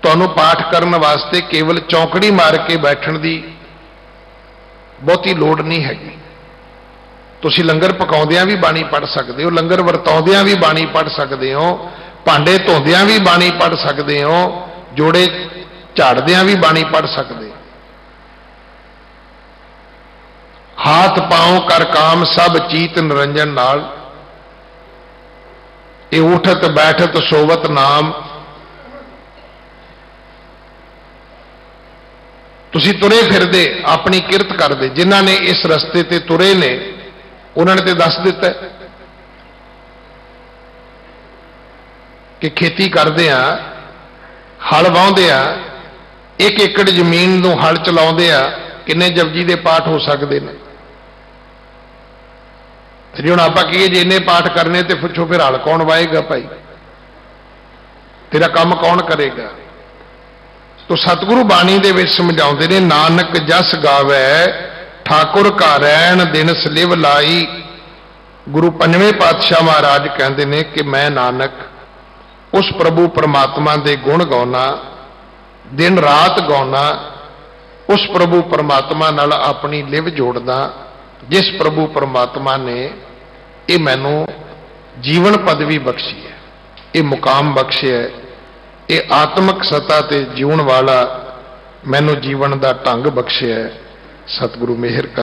ਤੁਹਾਨੂੰ ਪਾਠ ਕਰਨ ਵਾਸਤੇ ਕੇਵਲ ਚੌਂਕੜੀ ਮਾਰ ਕੇ ਬੈਠਣ ਦੀ ਬਹੁਤੀ ਲੋੜ ਨਹੀਂ ਹੈਗੀ। ਤੁਸੀਂ ਲੰਗਰ ਪਕਾਉਂਦਿਆਂ ਵੀ ਬਾਣੀ ਪੜ੍ਹ ਸਕਦੇ ਹੋ, ਲੰਗਰ ਵਰਤਾਉਂਦਿਆਂ ਵੀ ਬਾਣੀ ਪੜ੍ਹ ਸਕਦੇ ਹੋ, ਭਾਂਡੇ ਧੋਂਦਿਆਂ ਵੀ ਬਾਣੀ ਪੜ੍ਹ ਸਕਦੇ ਹੋ, ਜੋੜੇ ਝਾੜਦਿਆਂ ਵੀ ਬਾਣੀ ਪੜ੍ਹ ਸਕਦੇ। ਹਾਥ ਪਾਉ ਕਰ ਕਾਮ ਸਭ ਚੀਤ ਨਿਰੰਜਨ ਨਾਲ, ਇਹ ਉਠਤ ਬੈਠਤ ਸੋਵਤ ਨਾਮ। ਤੁਸੀਂ ਤੁਰੇ ਫਿਰਦੇ ਆਪਣੀ ਕਿਰਤ ਕਰਦੇ। ਜਿਨ੍ਹਾਂ ਨੇ ਇਸ ਰਸਤੇ ਤੇ ਤੁਰੇ ਨੇ ਉਹਨਾਂ ਨੇ ਤੇ ਦੱਸ ਦਿੱਤਾ ਕਿ ਖੇਤੀ ਕਰਦੇ ਆ, ਹਲ ਵਾਹੁੰਦੇ ਆ, 1 ਏਕੜ ਜ਼ਮੀਨ ਨੂੰ ਹਲ ਚਲਾਉਂਦੇ ਆ, ਕਿੰਨੇ ਜਪਜੀ ਦੇ ਪਾਠ ਹੋ ਸਕਦੇ ਨੇ। ਜੇ ਹੁਣ ਆਪਾਂ ਕਹੀਏ ਜੇ ਇੰਨੇ ਪਾਠ ਕਰਨੇ ਤੇ ਪੁੱਛੋ ਫਿਰ ਹਲ ਕੌਣ ਵਾਹੇਗਾ ਭਾਈ, ਤੇਰਾ ਕੰਮ ਕੌਣ ਕਰੇਗਾ। ਤੋ ਸਤਿਗੁਰੂ ਬਾਣੀ ਦੇ ਵਿੱਚ ਸਮਝਾਉਂਦੇ ਨੇ, ਨਾਨਕ ਜਸ ਗਾਵੇ ਠਾਕੁਰ ਕਾ ਰਹਿਣ ਦਿਨ ਸਲਿਵ ਲਾਈ। ਗੁਰੂ ਪੰਜਵੇਂ ਪਾਤਸ਼ਾਹ ਮਹਾਰਾਜ ਕਹਿੰਦੇ ਨੇ ਕਿ ਮੈਂ ਨਾਨਕ ਉਸ ਪ੍ਰਭੂ ਪਰਮਾਤਮਾ ਦੇ ਗੁਣ ਗਾਉਣਾ, ਦਿਨ ਰਾਤ ਗਾਉਣਾ, ਉਸ ਪ੍ਰਭੂ ਪਰਮਾਤਮਾ ਨਾਲ ਆਪਣੀ ਲਿਵ ਜੋੜਦਾ, ਜਿਸ ਪ੍ਰਭੂ ਪਰਮਾਤਮਾ ਨੇ ਇਹ ਮੈਨੂੰ ਜੀਵਨ ਪਦਵੀ ਬਖਸ਼ੀ ਹੈ, ਇਹ ਮੁਕਾਮ ਬਖਸ਼ਿਆ ਹੈ, ਇਹ ਆਤਮਿਕ ਸਤਾ ਤੇ ਜਿਉਣ ਵਾਲਾ ਮੈਨੂੰ ਜੀਵਨ ਦਾ ਢੰਗ ਬਖਸ਼ਿਆ ਹੈ। ਸਤਿਗੁਰੂ ਮਿਹਰ ਕਰ।